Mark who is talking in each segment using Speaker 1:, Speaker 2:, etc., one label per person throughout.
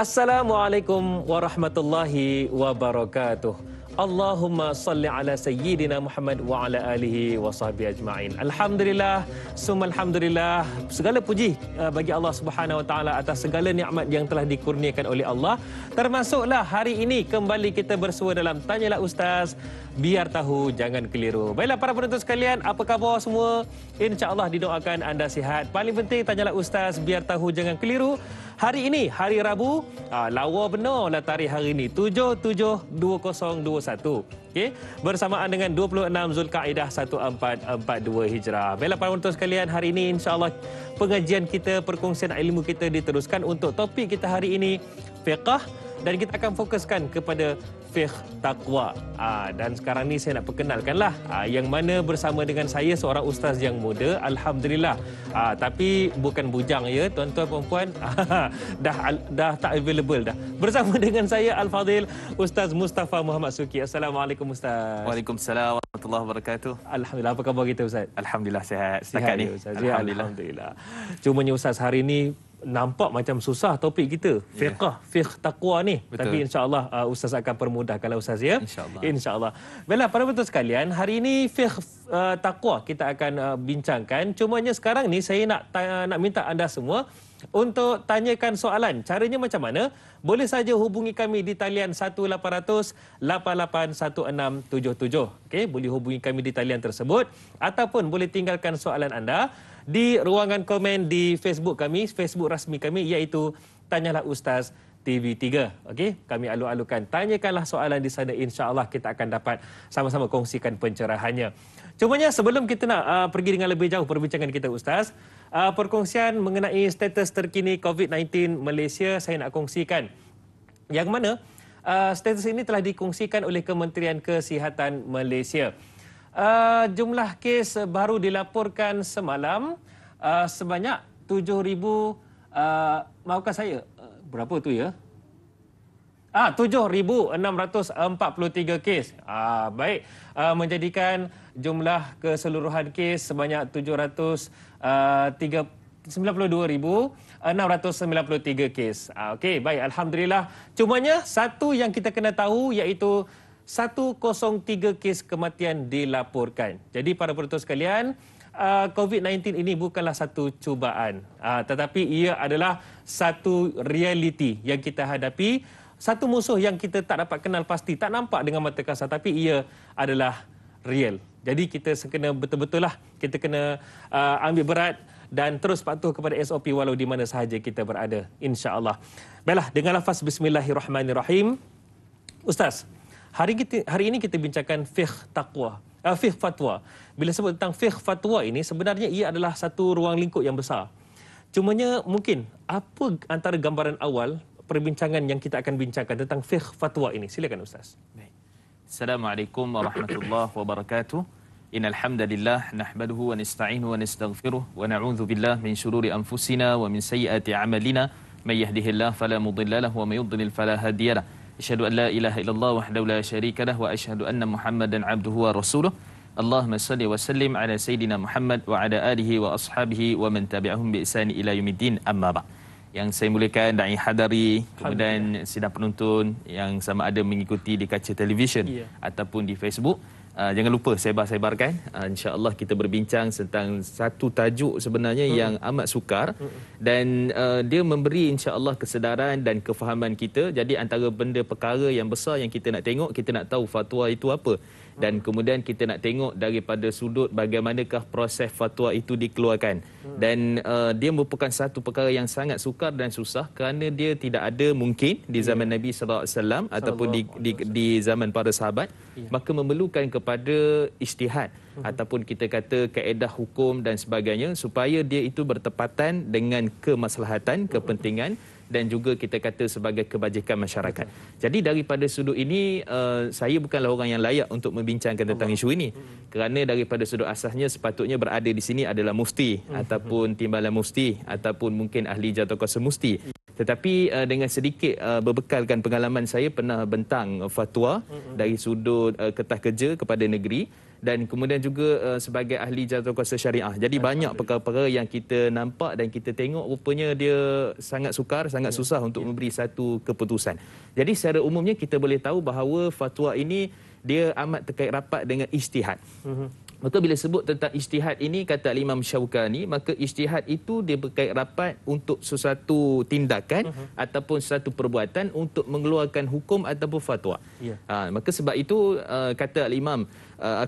Speaker 1: Assalamualaikum warahmatullahi wabarakatuh. Allahumma salli ala sayyidina Muhammad wa ala alihi wa sahbihi ajma'in. Alhamdulillah, summa alhamdulillah. Segala puji bagi Allah Subhanahu wa taala atas segala nikmat yang telah dikurniakan oleh Allah. Termasuklah hari ini kembali kita bersua dalam Tanyalah Ustaz, biar tahu jangan keliru. Baiklah para penonton sekalian, apa khabar semua? Insya-Allah didoakan anda sihat. Paling penting Tanyalah Ustaz, biar tahu jangan keliru. Hari ini, hari Rabu, lawa benar lah tarikh hari ini, 7/7/2021. Okay? Bersamaan dengan 26 Zulkaidah 1442 Hijrah. Baiklah para penonton sekalian, hari ini insya-Allah pengajian kita, perkongsian ilmu kita diteruskan. Untuk topik kita hari ini, fiqh, dan kita akan fokuskan kepada fiqh taqwa. Dan sekarang ni saya nak perkenalkanlah yang mana bersama dengan saya seorang ustaz yang muda, alhamdulillah. Tapi bukan bujang ya, tuan-tuan puan-puan. dah tak available dah. Bersama dengan saya Al-Fadhil Ustaz Mustafa Muhammad Suki. Assalamualaikum Ustaz.
Speaker 2: Waalaikumsalam warahmatullahi wabarakatuh.
Speaker 1: Alhamdulillah, apa khabar kita Ustaz?
Speaker 2: Alhamdulillah sihat setakat ni.
Speaker 1: Ustaz.
Speaker 2: Alhamdulillah.
Speaker 1: Alhamdulillah. Cumanya Ustaz hari ni nampak macam susah topik kita, fiqh taqwa ni.
Speaker 2: Betul.
Speaker 1: Tapi insya-Allah Ustaz akan permudahkanlah Ustaz ya.
Speaker 2: Insya-Allah.
Speaker 1: Insya-Allah. Baiklah para penonton sekalian, hari ini fiqh taqwa kita akan bincangkan. Cumanya sekarang ni saya nak minta anda semua untuk tanyakan soalan. Caranya macam mana? Boleh saja hubungi kami di talian 1800 881677. Okey, boleh hubungi kami di talian tersebut ataupun boleh tinggalkan soalan anda di ruangan komen di Facebook kami, Facebook rasmi kami, iaitu Tanyalah Ustaz TV3. Okey, kami alu-alukan. Tanyakanlah soalan di sana, insya-Allah kita akan dapat sama-sama kongsikan pencerahannya. Cumanya sebelum kita nak pergi dengan lebih jauh perbincangan kita Ustaz, perkongsian mengenai status terkini COVID-19 Malaysia saya nak kongsikan. Yang mana status ini telah dikongsikan oleh Kementerian Kesihatan Malaysia. Jumlah kes baru dilaporkan semalam sebanyak 7,000, maafkan saya, berapa tu ya? 7,643 kes. Baik, menjadikan jumlah keseluruhan kes sebanyak 792,693 kes. Okey, baik, alhamdulillah. Cumanya satu yang kita kena tahu iaitu 103 kes kematian dilaporkan. Jadi para penonton sekalian, COVID-19 ini bukanlah satu cubaan, tetapi ia adalah satu realiti yang kita hadapi, satu musuh yang kita tak dapat kenal pasti, tak nampak dengan mata kasar, tapi ia adalah real. Jadi kita kena betul-betul lah, kita kena ambil berat dan terus patuh kepada SOP walau di mana sahaja kita berada, insya-Allah. Baiklah, dengan lafaz bismillahirrahmanirrahim. Ustaz, hari ini kita bincangkan fiqh taqwa, fiqh fatwa. Bila sebut tentang fiqh fatwa ini, sebenarnya ia adalah satu ruang lingkup yang besar. Cumanya mungkin apa antara gambaran awal perbincangan yang kita akan bincangkan tentang fiqh fatwa ini? Silakan Ustaz.
Speaker 2: Baik. Assalamualaikum warahmatullahi wabarakatuh. Innal hamdalillah nahmaduhu wa nasta'inuhu wa nastaghfiruh wa na'udzu billahi min shururi anfusina wa min sayyiati a'malina. May yahdihillahu fala mudilla lahu wa may yudlil fala hadiya lahu. Asyhadu an la ilaha illallah wahdahu la syarika lahu wa asyhadu anna Muhammadan 'abduhu wa rasuluh. Allahumma salli wa sallim ala sayidina Muhammad wa ala alihi wa ashabihi wa man tabi'ahum bi ihsani ila yaumiddin, amma ba'. Yang saya muliakan dai hadari, kemudian sidang penonton yang sama ada mengikuti di kaca televisyen ataupun di Facebook. Jangan lupa sebar-sebarkan. InsyaAllah kita berbincang tentang satu tajuk sebenarnya yang amat sukar dan dia memberi insyaAllah kesedaran dan kefahaman kita. Jadi antara benda perkara yang besar yang kita nak tengok, kita nak tahu fatwa itu apa. Dan kemudian kita nak tengok daripada sudut bagaimanakah proses fatwa itu dikeluarkan. Dan dia merupakan satu perkara yang sangat sukar dan susah kerana dia tidak ada mungkin di zaman Nabi SAW ataupun di zaman para sahabat. Maka memerlukan kepada ijtihad ataupun kita kata kaedah hukum dan sebagainya supaya dia itu bertepatan dengan kemaslahatan, kepentingan dan juga kita kata sebagai kebajikan masyarakat. Jadi daripada sudut ini saya bukanlah orang yang layak untuk membincangkan tentang isu ini. Kerana daripada sudut asasnya sepatutnya berada di sini adalah mufti ataupun timbalan mufti ataupun mungkin ahli jatuh kuasa mufti. Tetapi dengan sedikit berbekalkan pengalaman saya pernah bentang fatwa dari sudut kertas kerja kepada negeri dan kemudian juga sebagai ahli jawatankuasa syariah. Jadi banyak perkara-perkara yang kita nampak dan kita tengok rupanya dia sangat sukar, sangat susah untuk memberi satu keputusan. Jadi secara umumnya kita boleh tahu bahawa fatwa ini dia amat terkait rapat dengan ijtihad. Maka bila sebut tentang ijtihad ini, kata Imam Syaukani, maka ijtihad itu dia berkait rapat untuk sesuatu tindakan ataupun sesuatu perbuatan untuk mengeluarkan hukum ataupun fatwa. Maka sebab itu kata Imam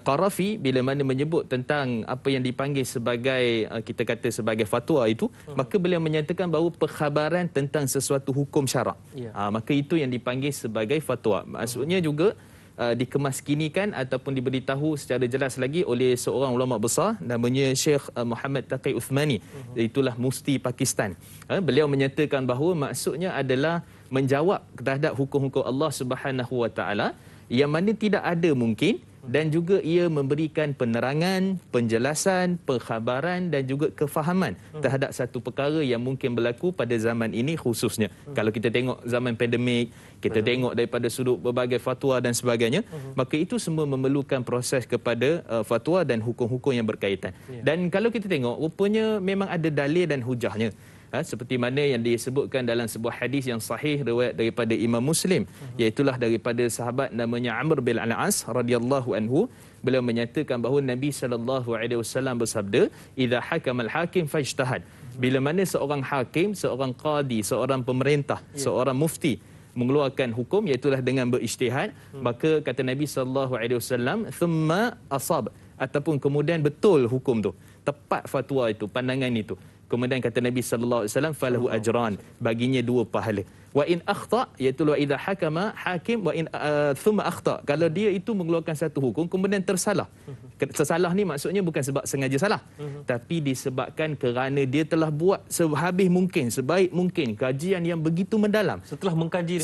Speaker 2: Qarafi bila mana menyebut tentang apa yang dipanggil sebagai kita kata sebagai fatwa itu, maka beliau menyatakan bahawa perkhabaran tentang sesuatu hukum syarak. Maka itu yang dipanggil sebagai fatwa. Maksudnya juga dikemaskinikan ataupun diberitahu secara jelas lagi oleh seorang ulama besar namanya Syekh Muhammad Taqi Uthmani. Itulah mufti Pakistan. Beliau menyatakan bahawa maksudnya adalah menjawab terhadap hukum-hukum Allah Subhanahu Wa Taala yang mana tidak ada mungkin, dan juga ia memberikan penerangan, penjelasan, perkhabaran dan juga kefahaman terhadap satu perkara yang mungkin berlaku pada zaman ini khususnya. Kalau kita tengok zaman pandemik, kita tengok daripada sudut berbagai fatwa dan sebagainya, maka itu semua memerlukan proses kepada fatwa dan hukum-hukum yang berkaitan. Dan kalau kita tengok, rupanya memang ada dalil dan hujahnya. Seperti mana yang disebutkan dalam sebuah hadis yang sahih riwayat daripada Imam Muslim, iaitulah daripada sahabat namanya Amr bin Al-As radhiyallahu anhu. Beliau menyatakan bahawa Nabi SAW bersabda, "Idza hakamal hakim fajtahad." Bila mana seorang hakim, seorang qadi, seorang pemerintah, seorang mufti mengeluarkan hukum, iaitulah dengan berijtihad, maka kata Nabi SAW, "Thumma asab," ataupun kemudian betul hukum tu, tepat fatwa itu, pandangan itu. Kemudian kata Nabi sallallahu alaihi wasallam, falahu ajran, baginya 2 pahala. Wa in akhta, iaitu wa idza hakama hakim wa in thumma akhta, kalau dia itu mengeluarkan satu hukum kemudian tersalah. Tersalah ni maksudnya bukan sebab sengaja salah, tapi disebabkan kerana dia telah buat sehabis mungkin, sebaik mungkin kajian yang begitu mendalam. Setelah mengkaji,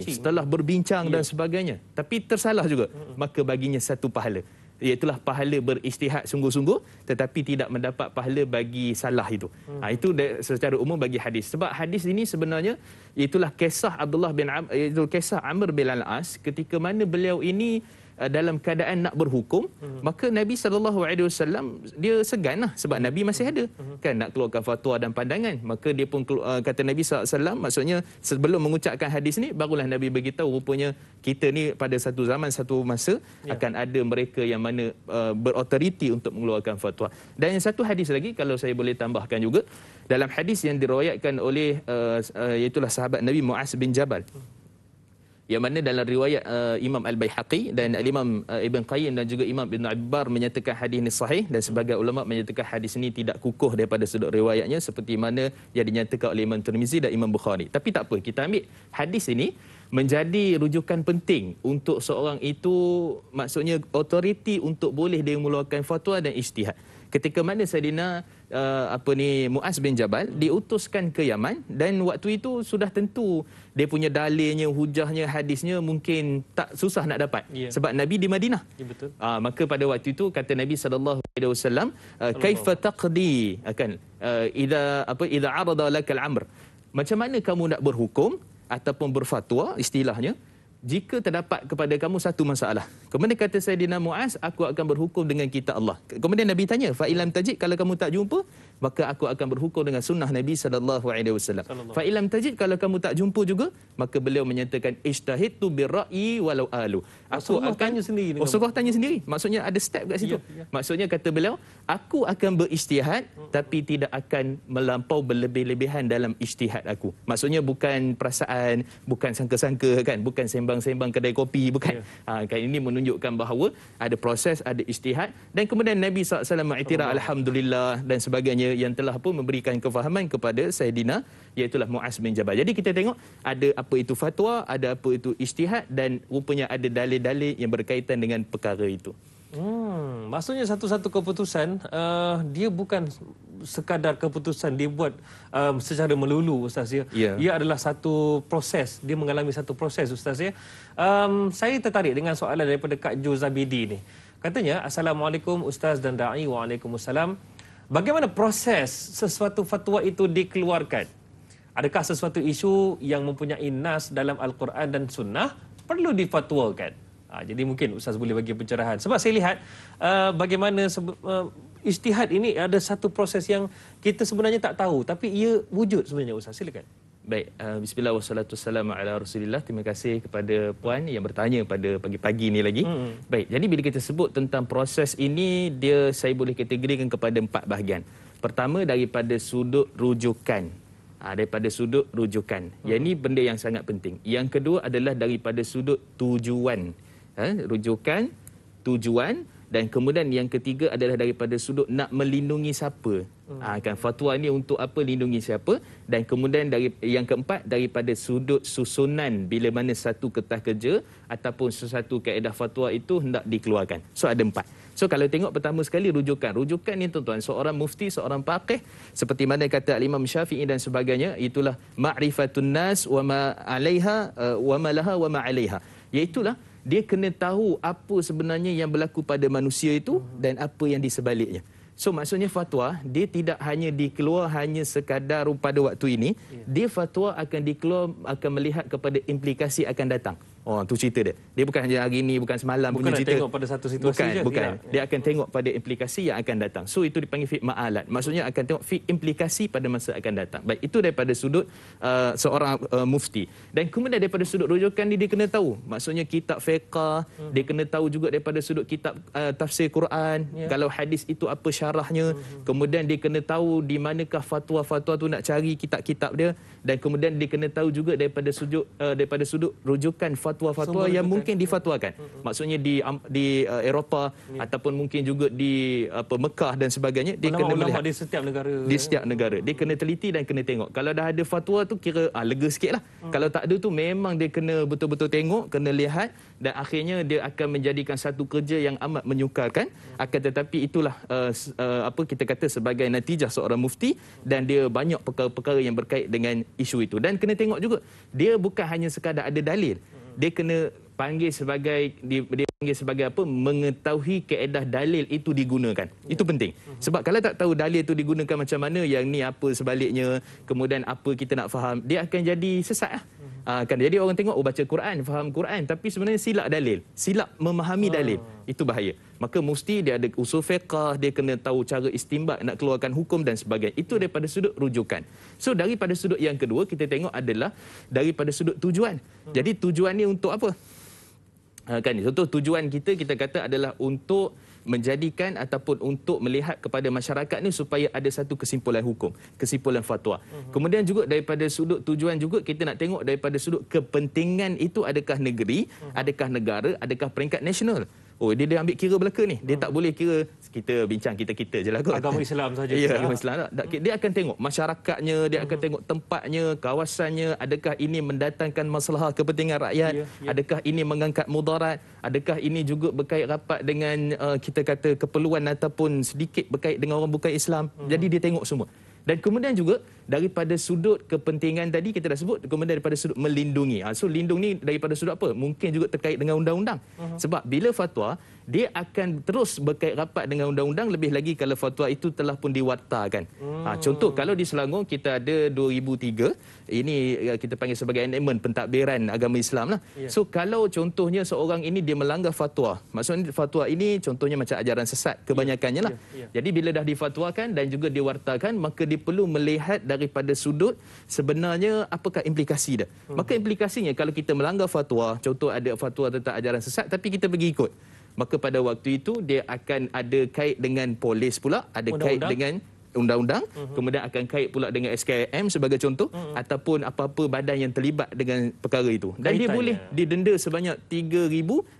Speaker 2: setelah berbincang dan sebagainya, tapi tersalah juga, maka baginya 1 pahala. Iaitulah pahala berijtihad sungguh-sungguh tetapi tidak mendapat pahala bagi salah itu. Itu secara umum bagi hadis. Sebab hadis ini sebenarnya itulah kisah Abdullah bin kisah Amr bin Al-As ketika mana beliau ini dalam keadaan nak berhukum, maka Nabi SAW dia segan lah, sebab Nabi masih ada kan nak keluarkan fatwa dan pandangan. Maka dia pun kata Nabi SAW, maksudnya sebelum mengucapkan hadis ni barulah Nabi beritahu rupanya kita ni pada satu zaman, satu masa akan ada mereka yang mana berautoriti untuk mengeluarkan fatwa. Dan yang satu hadis lagi kalau saya boleh tambahkan juga, dalam hadis yang diriwayatkan oleh iaitulah sahabat Nabi Muaz bin Jabal, yang mana dalam riwayat Imam Al-Baihaqi dan Imam Ibn Qayyim dan juga Imam Ibn Abbar menyatakan hadis ini sahih, dan sebagai ulama menyatakan hadis ini tidak kukuh daripada sudut riwayatnya seperti mana yang dinyatakan oleh Imam Tirmizi dan Imam Bukhari. Tapi tak apa, kita ambil hadis ini menjadi rujukan penting untuk seorang itu, maksudnya autoriti untuk boleh dia mengeluarkan fatwa dan ijtihad. Ketika mana Saidina Muaz bin Jabal diutuskan ke Yaman, dan waktu itu sudah tentu dia punya dalilnya, hujahnya, hadisnya mungkin tak susah nak dapat, sebab Nabi di Madinah. Betul. Maka pada waktu itu kata Nabi SAW, kaifa taqdi akan idza arada lakal amr, macam mana kamu nak berhukum ataupun berfatwa istilahnya jika terdapat kepada kamu satu masalah. Kemudian kata Saidina Muaz, aku akan berhukum dengan kitab Allah. Kemudian Nabi tanya, fa ilam tajid, kalau kamu tak jumpa, maka aku akan berhukum dengan sunnah Nabi SAW. Fa ilam tajid, kalau kamu tak jumpa juga, maka beliau menyatakan ijtahidtu birra'yi walau alu. Aku akan tanya sendiri. Rasulullah tanya sendiri. Maksudnya ada step kat situ. Maksudnya kata beliau, aku akan berijtihad tapi tidak akan melampau berlebih-lebihan dalam ijtihad aku. Maksudnya bukan perasaan, bukan sangka-sangka kan, bukan sembang-sembang kedai kopi, bukan. Kan ini menunjukkan bahawa ada proses, ada ijtihad, dan kemudian Nabi SAW mengiktiraf alhamdulillah dan sebagainya yang telah pun memberikan kefahaman kepada Saidina iaitulah Muaz bin Jabal. Jadi kita tengok ada apa itu fatwa, ada apa itu ijtihad, dan rupanya ada dalil-dalil yang berkaitan dengan perkara itu.
Speaker 1: Maksudnya satu-satu keputusan dia bukan sekadar keputusan dibuat secara melulu, Ustaz ya. Ia adalah satu proses, dia mengalami satu proses, Ustaz ya. Saya tertarik dengan soalan daripada Kak Jo Zabidi ni. Katanya, Assalamualaikum Ustaz dan Da'i. Waalaikumsalam. Bagaimana proses sesuatu fatwa itu dikeluarkan? Adakah sesuatu isu yang mempunyai nas dalam Al-Quran dan Sunnah perlu difatwakan? Jadi mungkin Ustaz boleh bagi pencerahan. Sebab saya lihat bagaimana ijtihad ini ada satu proses yang kita sebenarnya tak tahu, tapi ia wujud sebenarnya. Ustaz, silakan.
Speaker 2: Baik, bismillah wassalatu wassalamu ala Rasulillah. Terima kasih kepada puan yang bertanya pada pagi-pagi ni lagi. Baik, jadi bila kita sebut tentang proses ini, saya boleh kategorikan kepada 4 bahagian. Pertama, daripada sudut rujukan. Daripada sudut rujukan. Yang ini benda yang sangat penting. Yang kedua adalah daripada sudut tujuan. Rujukan, tujuan, dan kemudian yang ketiga adalah daripada sudut nak melindungi siapa. Kan fatwa ini untuk apa, lindungi siapa. Dan kemudian yang keempat daripada sudut susunan bila mana satu kertas kerja ataupun sesuatu kaedah fatwa itu hendak dikeluarkan. So ada 4. So kalau tengok pertama sekali rujukan. Rujukan ni tuan-tuan, seorang mufti, seorang faqih, seperti mana kata Imam Syafi'i dan sebagainya, itulah ma'rifatun nas wa ma 'alaiha wa ma laha wa ma 'alaiha. Iaitulah dia kena tahu apa sebenarnya yang berlaku pada manusia itu dan apa yang di sebaliknya. So maksudnya fatwa dia tidak hanya dikeluar hanya sekadar pada waktu ini, dia fatwa akan dikeluar, akan melihat kepada implikasi akan datang. Oh, tu cerita dia. Dia bukan hanya hari ini, bukan semalam punya cerita.
Speaker 1: Bukan tengok pada satu situasi je.
Speaker 2: Bukan. Dia akan tengok pada implikasi yang akan datang. So itu dipanggil fiqh ma'alat. Maksudnya akan tengok fiqh implikasi pada masa akan datang. Baik, itu daripada sudut seorang mufti. Dan kemudian daripada sudut rujukan ni dia kena tahu. Maksudnya kitab fiqh, dia kena tahu juga daripada sudut kitab tafsir Quran. Kalau hadis itu apa syarahnya. Kemudian dia kena tahu di manakah fatwa-fatwa tu nak cari kitab-kitab dia. Dan kemudian dia kena tahu juga daripada sudut rujukan fatwa-fatwa yang mungkin difatwakan. Maksudnya di Eropah ataupun mungkin juga di Mekah dan sebagainya, dia kena melihat
Speaker 1: di setiap negara.
Speaker 2: Di setiap negara. Dia kena teliti dan kena tengok. Kalau dah ada fatwa tu kira lega sikitlah. Kalau tak ada tu memang dia kena betul-betul tengok, kena lihat, dan akhirnya dia akan menjadikan satu kerja yang amat menyukarkan. Akan tetapi itulah apa kita kata sebagai natijah seorang mufti, dan dia banyak perkara-perkara yang berkait dengan isu itu. Dan kena tengok juga, dia bukan hanya sekadar ada dalil. Dia kena panggil sebagai apa, mengetahui kaedah dalil itu digunakan. Itu penting. Sebab kalau tak tahu dalil itu digunakan macam mana, yang ni apa sebaliknya, kemudian apa kita nak faham, dia akan jadi sesat lah. Kan jadi orang tengok baca Quran, faham Quran, tapi sebenarnya silap dalil, silap memahami dalil. Itu bahaya. Maka mesti dia ada usul fiqh, dia kena tahu cara istinbat nak keluarkan hukum dan sebagainya. Itu daripada sudut rujukan. So daripada sudut yang kedua kita tengok adalah daripada sudut tujuan. Jadi tujuan ni untuk apa? Kan contoh tujuan kita kata adalah untuk menjadikan ataupun untuk melihat kepada masyarakat ni supaya ada satu kesimpulan hukum, kesimpulan fatwa. Kemudian juga daripada sudut tujuan juga kita nak tengok daripada sudut kepentingan itu, adakah negeri, adakah negara, adakah peringkat nasional. Oh, dia ambil kira belaka ni. Dia tak boleh kira kita bincang kita je lah kot.
Speaker 1: Agama Islam saja.
Speaker 2: Ya, agama Islam. Dia akan tengok masyarakatnya, dia akan tengok tempatnya, kawasannya, adakah ini mendatangkan masalah kepentingan rakyat, adakah ini mengangkat mudarat, adakah ini juga berkait rapat dengan kita kata keperluan ataupun sedikit berkait dengan orang bukan Islam. Jadi dia tengok semua. Dan kemudian juga daripada sudut kepentingan tadi kita dah sebut, kemudian daripada sudut melindungi. So lindung ni daripada sudut apa? Mungkin juga terkait dengan undang-undang. Sebab bila fatwa, dia akan terus berkait rapat dengan undang-undang, lebih lagi kalau fatwa itu telah pun diwartakan. Contoh kalau di Selangor kita ada 2003, ini kita panggil sebagai enactment pentadbiran agama Islam lah. So kalau contohnya seorang ini dia melanggar fatwa, maksudnya fatwa ini contohnya macam ajaran sesat kebanyakannya lah. Jadi bila dah difatwakan dan juga diwartakan, maka dia perlu melihat daripada sudut sebenarnya apakah implikasi dia. Maka implikasinya kalau kita melanggar fatwa, contoh ada fatwa tentang ajaran sesat tapi kita pergi ikut, maka pada waktu itu dia akan ada kait dengan polis pula, ada kait dengan undang-undang, kemudian akan kait pula dengan SKM sebagai contoh, ataupun apa-apa badan yang terlibat dengan perkara itu. Dan dia boleh didenda sebanyak 3,000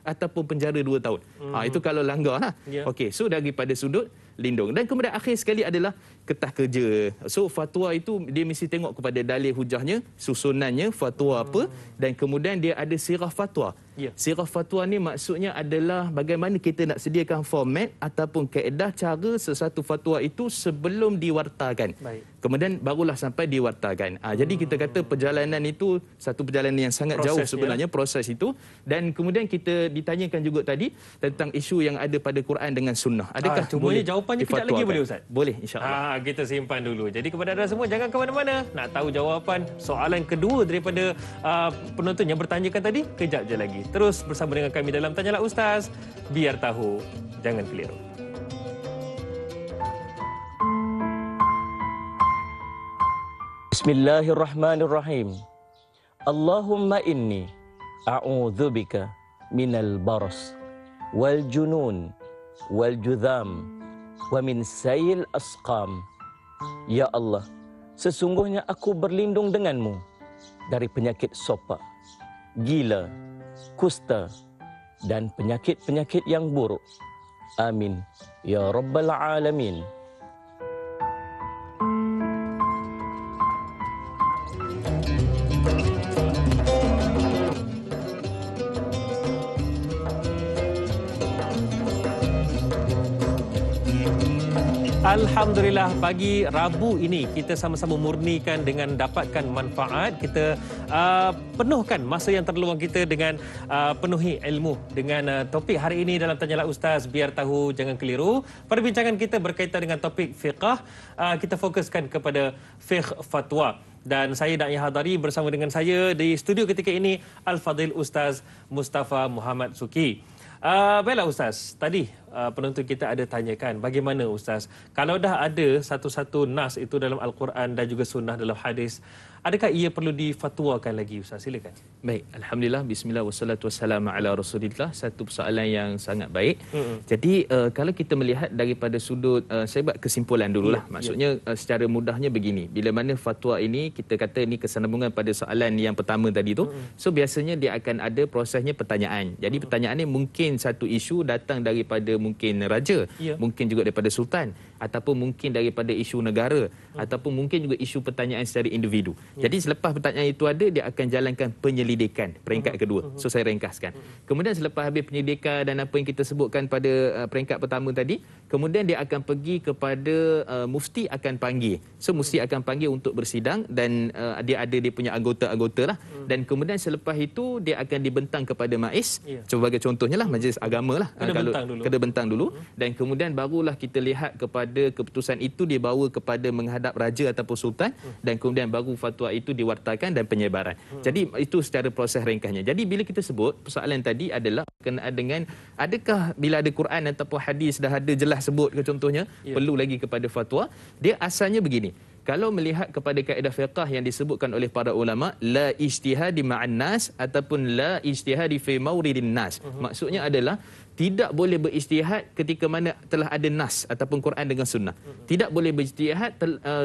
Speaker 2: ataupun penjara 2 tahun. Itu kalau langgar lah. Okey, so daripada sudut lindung. Dan kemudian akhir sekali adalah kertas kerja. So fatwa itu dia mesti tengok kepada dalil hujahnya, susunannya, fatwa apa, dan kemudian dia ada sirah fatwa. Sirah fatwa ni maksudnya adalah bagaimana kita nak sediakan format ataupun kaedah cara sesuatu fatwa itu sebelum diwartakan. Kemudian barulah sampai diwartakan. Jadi kita kata perjalanan itu satu perjalanan yang sangat jauh sebenarnya, proses itu. Dan kemudian kita ditanyakan juga tadi tentang isu yang ada pada Quran dengan sunnah. Adakah
Speaker 1: cumanya jawapannya kejap lagi boleh Ustaz?
Speaker 2: Boleh, insya-Allah.
Speaker 1: kita simpan dulu. Jadi kepada anda semua, jangan ke mana-mana. Nak tahu jawapan soalan kedua daripada penonton yang bertanyakan tadi? Kejap je lagi. Terus bersama dengan kami dalam Tanyalah Ustaz. Biar tahu, jangan keliru.
Speaker 3: Bismillahirrahmanirrahim. Allahumma inni a'udzubika minal baras wal junun wal judham wa min sayil asqam. Ya Allah, sesungguhnya aku berlindung denganmu dari penyakit sopak, gila, kusta dan penyakit-penyakit yang buruk. Amin ya rabbal alamin.
Speaker 1: Alhamdulillah, pagi Rabu ini kita sama-sama murnikan dengan dapatkan manfaat. Kita penuhkan masa yang terluang kita dengan penuhi ilmu dengan topik hari ini dalam Tanyalah Ustaz, biar tahu jangan keliru. Perbincangan kita berkaitan dengan topik fiqh. Kita fokuskan kepada fiqh fatwa. Dan saya Da'i Hadari bersama dengan saya di studio ketika ini Al-Fadhil Ustaz Mustafa Muhammad Suki. Baiklah Ustaz, tadi penonton kita ada tanyakan bagaimana Ustaz, kalau dah ada satu-satu nas itu dalam Al-Quran dan juga sunnah dalam hadis, adakah ia perlu difatwakan lagi Ustaz? Silakan.
Speaker 2: Baik, Alhamdulillah, Bismillah, wassalatu wassalamu ala Rasulillah. Satu persoalan yang sangat baik. Jadi kalau kita melihat daripada sudut, saya buat kesimpulan dululah. Maksudnya secara mudahnya begini, bila mana fatwa ini, kita kata ini kesinambungan pada soalan yang pertama tadi tu. So biasanya dia akan ada prosesnya pertanyaan. Jadi pertanyaannya mungkin satu isu datang daripada mungkin raja, mungkin juga daripada sultan, ataupun mungkin daripada isu negara, ataupun mungkin juga isu pertanyaan secara individu. Jadi selepas pertanyaan itu ada, dia akan jalankan penyelidikan peringkat kedua. So saya ringkaskan. Kemudian selepas habis penyelidikan dan apa yang kita sebutkan pada peringkat pertama tadi, kemudian dia akan pergi kepada mufti akan panggil. So mufti akan panggil untuk bersidang dan dia ada dia punya anggota-anggota lah. Dan kemudian selepas itu dia akan dibentang kepada MAIS. Sebagai contohnya lah majlis agama lah. Kena bentang dulu. Dan kemudian barulah kita lihat kepada keputusan itu dibawa kepada menghadap raja ataupun sultan, dan kemudian baru fatwa itu diwartakan dan penyebaran. Jadi itu secara proses ringkasnya. Jadi bila kita sebut persoalan tadi adalah berkenaan dengan adakah bila ada Quran ataupun hadis dah ada jelas sebut ke contohnya, perlu lagi kepada fatwa. Dia asalnya begini. Kalau melihat kepada kaedah fiqh yang disebutkan oleh para ulama, la ijtihadi ma'an nas ataupun la ijtihadi fi mawridin nas. Maksudnya adalah tidak boleh berijtihad ketika mana telah ada nas ataupun Quran dengan sunnah. Tidak boleh berijtihad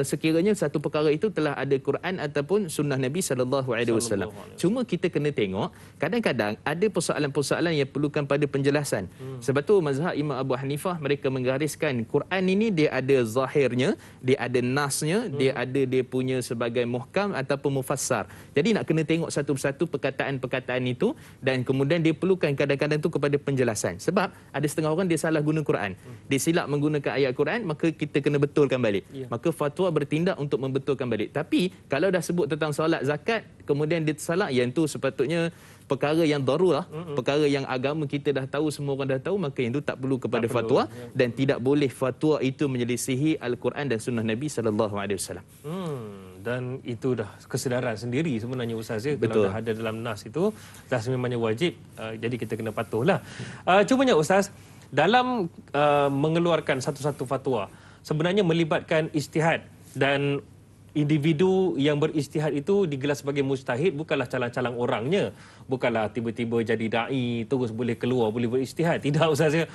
Speaker 2: sekiranya satu perkara itu telah ada Quran ataupun sunnah Nabi SAW. Cuma kita kena tengok, kadang-kadang ada persoalan-persoalan yang perlukan pada penjelasan. Sebab tu mazhab Imam Abu Hanifah, mereka menggariskan Quran ini dia ada zahirnya, dia ada nasnya, dia ada dia punya sebagai muhkam ataupun mufassar. Jadi nak kena tengok satu persatu perkataan-perkataan itu, dan kemudian dia perlukan kadang-kadang tu kepada penjelasan. Sebab ada setengah orang dia salah guna Quran. Dia silap menggunakan ayat Quran, maka kita kena betulkan balik. Maka fatwa bertindak untuk membetulkan balik. Tapi kalau dah sebut tentang solat zakat, kemudian dia tersalah, yang tu sepatutnya perkara yang darurah, perkara yang agama kita dah tahu, semua orang dah tahu, maka yang itu tak perlu kepada fatwa, dan tidak boleh fatwa itu menyelisihi Al-Quran dan sunnah Nabi SAW.
Speaker 1: Dan itu dah kesedaran sendiri sebenarnya Ustaz ya. Kalau dah ada dalam nas itu dah sememangnya wajib, jadi kita kena patuhlah. Cumanya Ustaz, dalam mengeluarkan satu-satu fatwa sebenarnya melibatkan ijtihad, dan individu yang berijtihad itu digelar sebagai mujtahid bukanlah calang-calang orangnya, bukanlah tiba-tiba jadi dai terus boleh keluar boleh berijtihad. Tidak Ustaz ya.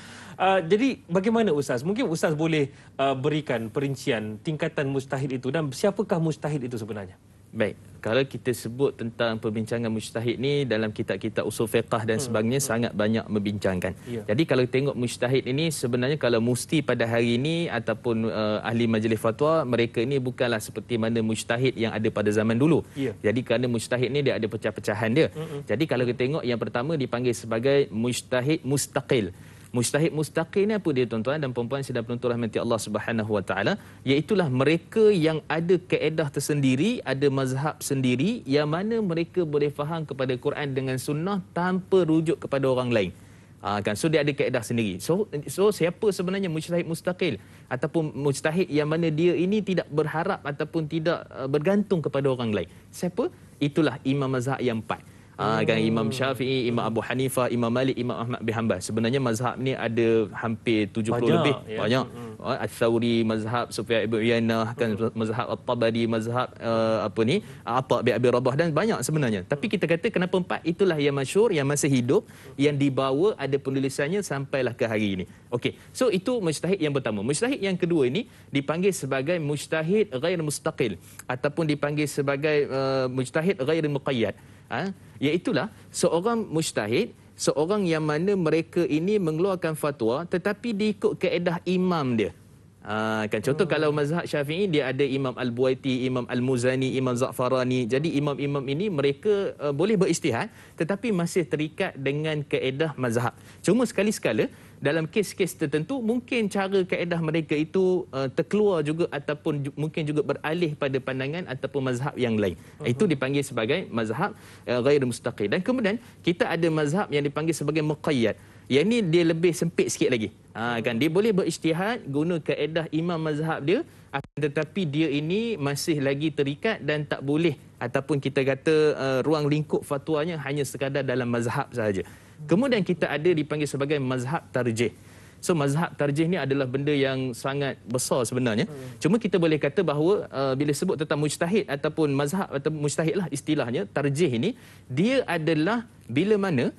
Speaker 1: Jadi bagaimana Ustaz? Mungkin Ustaz boleh berikan perincian tingkatan mujtahid itu, dan siapakah mujtahid itu sebenarnya?
Speaker 2: Baik, kalau kita sebut tentang perbincangan mujtahid ni dalam kitab-kitab usul fiqh dan sebagainya sangat banyak membincangkan. Jadi kalau tengok mujtahid ini sebenarnya kalau mufti pada hari ini ataupun ahli majlis fatwa, mereka ini bukanlah seperti mana mujtahid yang ada pada zaman dulu. Jadi kerana mujtahid ni dia ada pecah-pecahan dia. Jadi kalau kita tengok yang pertama dipanggil sebagai mujtahid mustaqil. Mujtahid mustaqil ni apa dia tuan-tuan dan puan-puan sedang penonton rahmati Allah Subhanahu Wa Taala, iaitulah mereka yang ada kaedah tersendiri, ada mazhab sendiri, yang mana mereka boleh faham kepada Quran dengan sunnah tanpa rujuk kepada orang lain. Kan, so dia ada kaedah sendiri. So siapa sebenarnya mujtahid mustaqil ataupun mujtahid yang mana dia ini tidak berharap ataupun tidak bergantung kepada orang lain? Siapa? Itulah imam mazhab yang 4. Kan, Imam Syafi'i, Imam Abu Hanifah, Imam Malik, Imam Ahmad bin Hanbal. Sebenarnya mazhab ni ada hampir 70 lebih.
Speaker 1: Ya.
Speaker 2: Banyak. Al-Thawri, mazhab Sufyan ibn Uyainah, kan, mazhab At-Tabari, mazhab Atha' bin Abi Rabah, dan banyak sebenarnya. Tapi kita kata kenapa 4? Itulah yang masyhur, yang masih hidup, yang dibawa, ada penulisannya sampailah ke hari ini. Okey. So itu mujtahid yang pertama. Mujtahid yang kedua ini dipanggil sebagai mujtahid ghair mustaqil ataupun dipanggil sebagai mujtahid ghair muqayyad. Iaitulah seorang mujtahid, seorang yang mana mereka ini mengeluarkan fatwa tetapi diikut kaedah imam dia. Kan, contoh kalau mazhab Syafi'i dia ada Imam Al-Buaiti, Imam Al-Muzani, Imam Za'farani. Jadi imam-imam ini mereka boleh beristihad tetapi masih terikat dengan kaedah mazhab. Cuma sekali-sekala dalam kes-kes tertentu mungkin cara kaedah mereka itu terkeluar juga ataupun mungkin juga beralih pada pandangan ataupun mazhab yang lain. Itu dipanggil sebagai mazhab ghair mustaqil. Dan kemudian kita ada mazhab yang dipanggil sebagai muqayyad. Yang ni dia lebih sempit sikit lagi. Kan, dia boleh berijtihad guna kaedah imam mazhab dia, tetapi dia ini masih lagi terikat dan tak boleh ataupun kita kata ruang lingkup fatwanya hanya sekadar dalam mazhab sahaja. Kemudian kita ada dipanggil sebagai mazhab tarjih. So mazhab tarjih ni adalah benda yang sangat besar sebenarnya. Cuma kita boleh kata bahawa bila sebut tentang mujtahid ataupun mazhab atau mujtahid lah istilahnya, tarjih ini dia adalah bila mana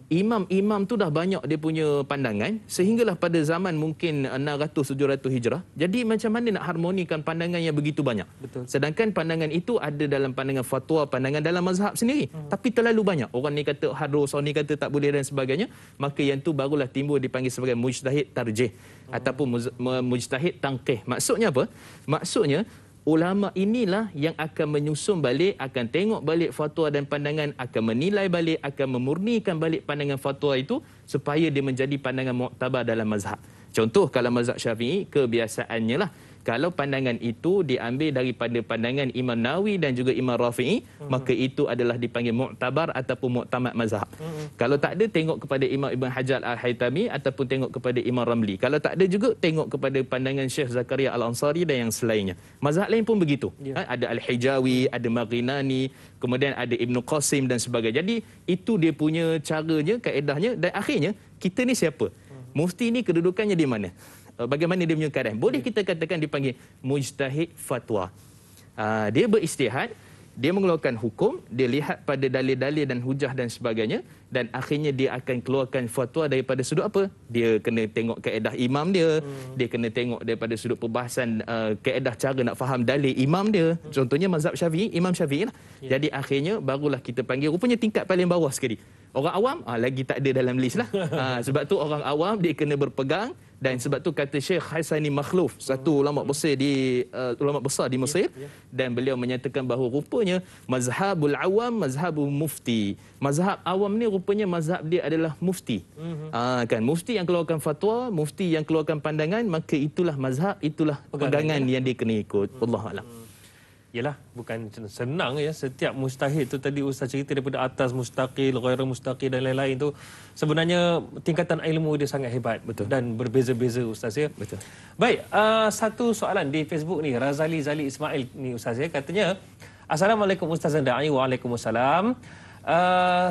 Speaker 2: imam-imam tu dah banyak dia punya pandangan sehinggalah pada zaman mungkin 600-700 Hijrah. Jadi macam mana nak harmonikan pandangan yang begitu banyak?
Speaker 1: Betul.
Speaker 2: Sedangkan pandangan itu ada dalam pandangan fatwa, pandangan dalam mazhab sendiri. Tapi terlalu banyak. Orang ni kata harus, orang ni kata tak boleh dan sebagainya. Maka yang tu barulah timbul dipanggil sebagai mujtahid tarjih ataupun mujtahid tangqih. Maksudnya apa? Maksudnya ulama inilah yang akan menyusun balik, akan tengok balik fatwa dan pandangan, akan menilai balik, akan memurnikan balik pandangan fatwa itu supaya dia menjadi pandangan muktabar dalam mazhab. Contoh kalau mazhab Syafi'i, kebiasaannya lah kalau pandangan itu diambil daripada pandangan Imam Nawawi dan juga Imam Rafi'i, maka itu adalah dipanggil muktabar ataupun muktamad mazhab. Kalau tak ada, tengok kepada Imam Ibn Hajar Al-Haytami ataupun tengok kepada Imam Ramli. Kalau tak ada juga, tengok kepada pandangan Syekh Zakaria Al-Ansari dan yang selainnya. Mazhab lain pun begitu. Ada Al-Hijawi, ada Maghinani, kemudian ada Ibn Qasim dan sebagainya. Jadi itu dia punya caranya, kaedahnya, dan akhirnya kita ni siapa? Mufti ni kedudukannya di mana? Bagaimana dia punya keadaan? Boleh kita katakan dipanggil mujtahid fatwa. Dia beristihad, dia mengeluarkan hukum, dia lihat pada dalil-dalil dan hujah dan sebagainya, dan akhirnya dia akan keluarkan fatwa daripada sudut apa? Dia kena tengok kaedah imam dia, dia kena tengok daripada sudut perbahasan kaedah cara nak faham dalil imam dia. Contohnya mazhab Syafi'i, Imam Syafi'i lah. Jadi akhirnya barulah kita panggil, rupanya tingkat paling bawah sekali. Orang awam lagi tak ada dalam list lah. Sebab tu orang awam dia kena berpegang, dan sebab tu kata Syekh Hasani Makhluf, satu ulama besar di Mesir, dan beliau menyatakan bahawa rupanya mazhabul awam mazhabul mufti. Mazhab awam ni rupanya mazhab dia adalah mufti. Kan, mufti yang keluarkan fatwa, mufti yang keluarkan pandangan, maka itulah mazhab, itulah pegangan yang dia kena ikut. Wallahu a'lam.
Speaker 1: Yalah, bukan senang ya. Setiap mustahid tu tadi Ustaz cerita daripada atas mustaqil, ghair mustaqil dan lain-lain tu, sebenarnya tingkatan ilmu dia sangat hebat. Betul. Dan berbeza-beza Ustaz ya.
Speaker 2: Betul.
Speaker 1: Baik, satu soalan di Facebook ni, Razali Zali Ismail ni Ustaz ya, katanya, Assalamualaikum Ustaz Da'i, waalaikumsalam,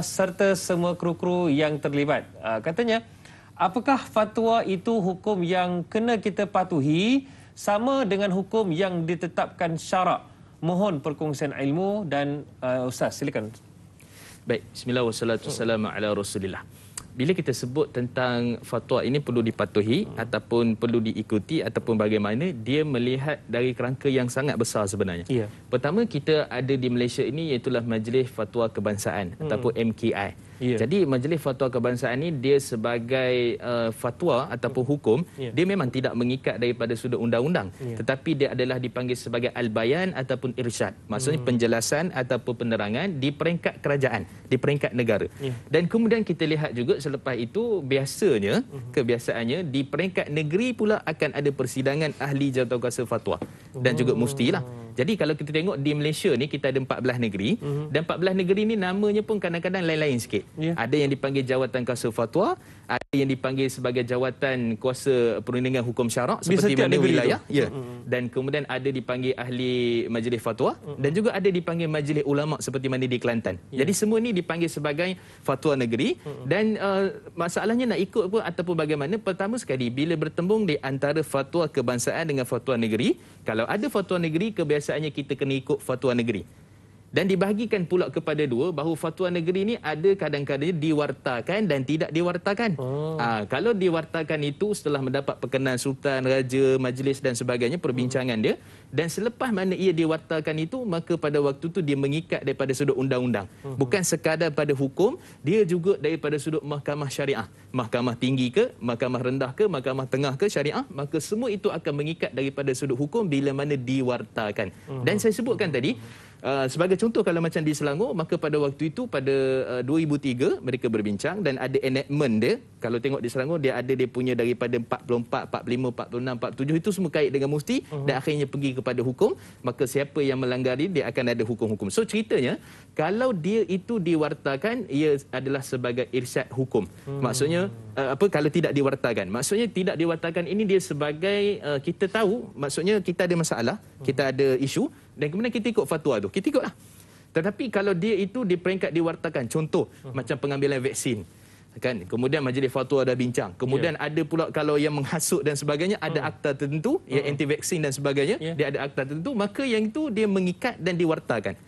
Speaker 1: serta semua kru-kru yang terlibat. Katanya, apakah fatwa itu hukum yang kena kita patuhi sama dengan hukum yang ditetapkan syarak? Mohon perkongsian ilmu dan Ustaz silakan.
Speaker 2: Baik, bismillah wassalatu wassalamu ala Rasulillah. Bila kita sebut tentang fatwa ini perlu dipatuhi ataupun perlu diikuti ataupun bagaimana, dia melihat dari kerangka yang sangat besar sebenarnya.
Speaker 1: Ya.
Speaker 2: Pertama, kita ada di Malaysia ini iaitulah Majlis Fatwa Kebangsaan ataupun MKI.
Speaker 1: Ya.
Speaker 2: Jadi Majlis Fatwa Kebangsaan ini dia sebagai fatwa ataupun hukum, dia memang tidak mengikat daripada sudut undang-undang, tetapi dia adalah dipanggil sebagai al-bayan ataupun irsyad. Maksudnya penjelasan ataupun penerangan di peringkat kerajaan, di peringkat negara. Dan kemudian kita lihat juga selepas itu biasanya, kebiasaannya di peringkat negeri pula akan ada persidangan ahli jawatankuasa fatwa dan juga mufti lah. Jadi kalau kita tengok di Malaysia ni kita ada 14 negeri, dan 14 negeri ni namanya pun kadang-kadang lain-lain sikit.
Speaker 1: Ya.
Speaker 2: Ada yang dipanggil jawatan kuasa fatwa, ada yang dipanggil sebagai jawatan kuasa perundingan hukum syarak seperti
Speaker 1: setiap
Speaker 2: mana
Speaker 1: negeri
Speaker 2: wilayah.
Speaker 1: tu.
Speaker 2: Ya. Dan kemudian ada dipanggil ahli majlis fatwa dan juga ada dipanggil majlis ulama seperti mana di Kelantan. Jadi semua ni dipanggil sebagai fatwa negeri dan masalahnya nak ikut pun ataupun bagaimana, pertama sekali bila bertembung di antara fatwa kebangsaan dengan fatwa negeri, kalau ada fatwa negeri kebiasaannya kita kena ikut fatwa negeri. Dan dibahagikan pula kepada dua, bahawa fatwa negeri ni ada kadang-kadang diwartakan dan tidak diwartakan. Kalau diwartakan itu setelah mendapat perkenan sultan, raja, majlis dan sebagainya, perbincangan dia. Dan selepas mana ia diwartakan itu, maka pada waktu itu dia mengikat daripada sudut undang-undang. Bukan sekadar pada hukum, dia juga daripada sudut mahkamah syariah. Mahkamah tinggi ke, mahkamah rendah ke, mahkamah tengah ke syariah, maka semua itu akan mengikat daripada sudut hukum bila mana diwartakan. Dan saya sebutkan tadi, sebagai contoh kalau macam di Selangor, maka pada waktu itu pada 2003 mereka berbincang dan ada enactment dia. Kalau tengok di Selangor dia ada dia punya daripada 44, 45, 46, 47 itu semua kait dengan mufti dan akhirnya pergi kepada hukum. Maka siapa yang melanggar dia akan ada hukum-hukum. So ceritanya kalau dia itu diwartakan, ia adalah sebagai irsyad hukum. Maksudnya kalau tidak diwartakan. Maksudnya tidak diwartakan ini dia sebagai kita tahu, maksudnya kita ada masalah, kita ada isu dan kemudian kita ikut fatwa tu. Kita ikutlah. Tetapi kalau dia itu di peringkat diwartakan, contoh macam pengambilan vaksin, kan, kemudian majlis fatwa dah bincang, kemudian ada pula kalau yang menghasut dan sebagainya, ada akta tertentu yang anti vaksin dan sebagainya, dia ada akta tertentu, maka yang itu dia mengikat dan diwartakan.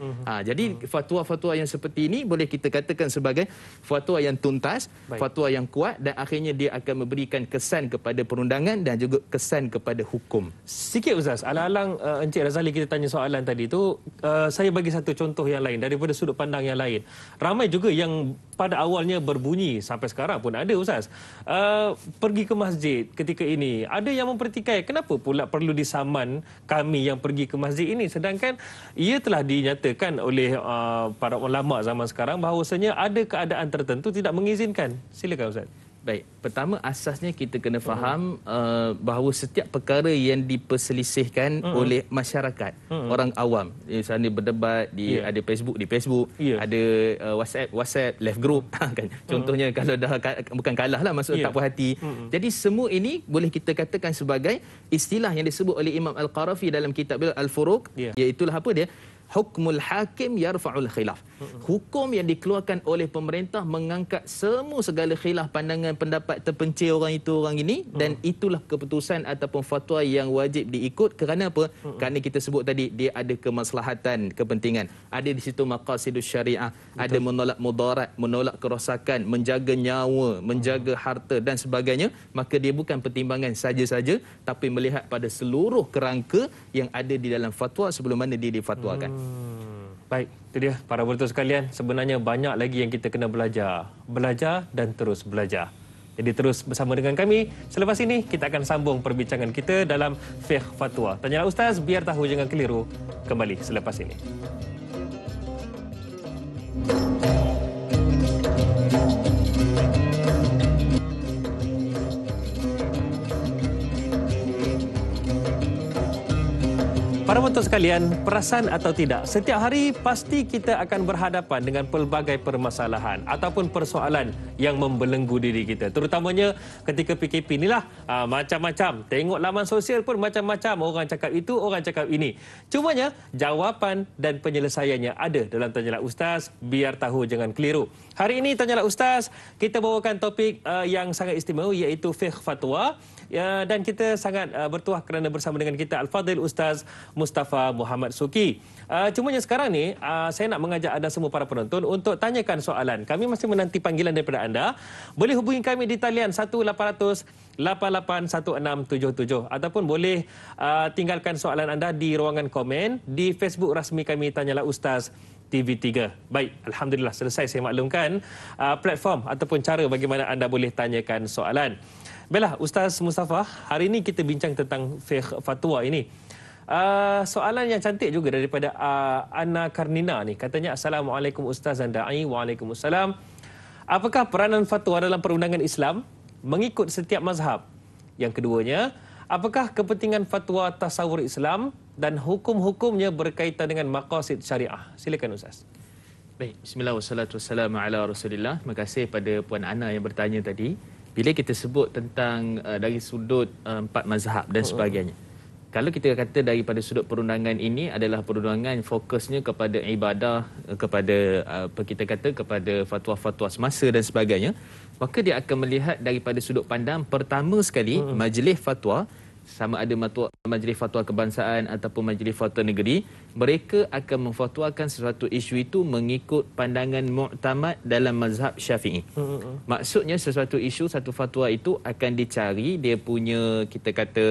Speaker 2: Jadi fatwa-fatwa yang seperti ini boleh kita katakan sebagai fatwa yang tuntas, fatwa yang kuat dan akhirnya dia akan memberikan kesan kepada perundangan dan juga kesan kepada hukum.
Speaker 1: Sikit Ustaz, alang-alang Encik Razali kita tanya soalan tadi tu, saya bagi satu contoh yang lain daripada sudut pandang yang lain. Ramai juga yang pada awalnya berbunyi, sampai sekarang pun ada Ustaz, pergi ke masjid ketika ini. Ada yang mempertikai, kenapa pula perlu disaman kami yang pergi ke masjid ini, sedangkan ia telah dinyatakan oleh para ulama zaman sekarang bahawasanya ada keadaan tertentu tidak mengizinkan. Silakan Ustaz.
Speaker 2: Baik, pertama asasnya kita kena faham bahawa setiap perkara yang diperselisihkan oleh masyarakat, orang awam, di sana berdebat, ada Facebook, di Facebook, ada WhatsApp, left group kan. Contohnya kalau dah bukan kalah lah, maksud tak puas hati. Jadi semua ini boleh kita katakan sebagai istilah yang disebut oleh Imam Al-Qarafi dalam kitab Al-Furuq, iaitu apa dia? Hukmul hakim yarfa'ul khilaf. Hukum yang dikeluarkan oleh pemerintah mengangkat semua segala khilaf, pandangan, pendapat terpencil orang itu orang ini, dan itulah keputusan ataupun fatwa yang wajib diikut. Kerana apa? Kerana kita sebut tadi dia ada kemaslahatan, kepentingan. Ada di situ maqasidus syariah, ada menolak mudarat, menolak kerosakan, menjaga nyawa, menjaga harta dan sebagainya. Maka dia bukan pertimbangan saja-saja, tapi melihat pada seluruh kerangka yang ada di dalam fatwa sebelum mana dia difatwakan.
Speaker 1: Baik, itu dia para penonton sekalian. Sebenarnya banyak lagi yang kita kena belajar. Belajar dan terus belajar. Jadi terus bersama dengan kami. Selepas ini kita akan sambung perbincangan kita dalam Fiqh Fatwa. Tanyalah Ustaz, biar tahu jangan keliru. Kembali selepas ini. Para penonton sekalian, perasan atau tidak, setiap hari pasti kita akan berhadapan dengan pelbagai permasalahan ataupun persoalan yang membelenggu diri kita. Terutamanya ketika PKP inilah, macam-macam. Tengok laman sosial pun macam-macam. Orang cakap itu, orang cakap ini. Cumanya, jawapan dan penyelesaiannya ada dalam Tanyalah Ustaz, biar tahu jangan keliru. Hari ini Tanyalah Ustaz, kita bawakan topik yang sangat istimewa, iaitu Fiqh Fatwa. Dan kita sangat bertuah kerana bersama dengan kita Al-Fadhil Ustaz Mustafa Muhammad Suki. Cumanya sekarang ni saya nak mengajak anda semua para penonton untuk tanyakan soalan. Kami masih menanti panggilan daripada anda. Boleh hubungi kami di talian 1-800-881677 ataupun boleh tinggalkan soalan anda di ruangan komen di Facebook rasmi kami Tanyalah Ustaz TV3. Baik, Alhamdulillah selesai saya maklumkan platform ataupun cara bagaimana anda boleh tanyakan soalan. Baiklah, Ustaz Mustafa, hari ini kita bincang tentang fiqh fatwa ini. Soalan yang cantik juga daripada Ana Karnina ni. Katanya, Assalamualaikum Ustaz dan Da'i. Waalaikumsalam. Apakah peranan fatwa dalam perundangan Islam mengikut setiap mazhab? Yang keduanya, apakah kepentingan fatwa tasawur Islam dan hukum-hukumnya berkaitan dengan maqasid syariah? Silakan Ustaz.
Speaker 2: Baik, bismillah wassalatu wassalamu ala Rasulillah. Terima kasih pada Puan Ana yang bertanya tadi. Bila kita sebut tentang dari sudut empat mazhab dan sebagainya. Kalau kita kata daripada sudut perundangan ini adalah perundangan fokusnya kepada ibadah, kepada apa kita kata kepada fatwa-fatwa semasa dan sebagainya, maka dia akan melihat daripada sudut pandang pertama sekali majlis fatwa, sama ada majlis fatwa kebangsaan ataupun majlis fatwa negeri, mereka akan memfatwakan sesuatu isu itu mengikut pandangan muktamad dalam mazhab Syafi'i. Maksudnya sesuatu isu, satu fatwa itu akan dicari dia punya kita kata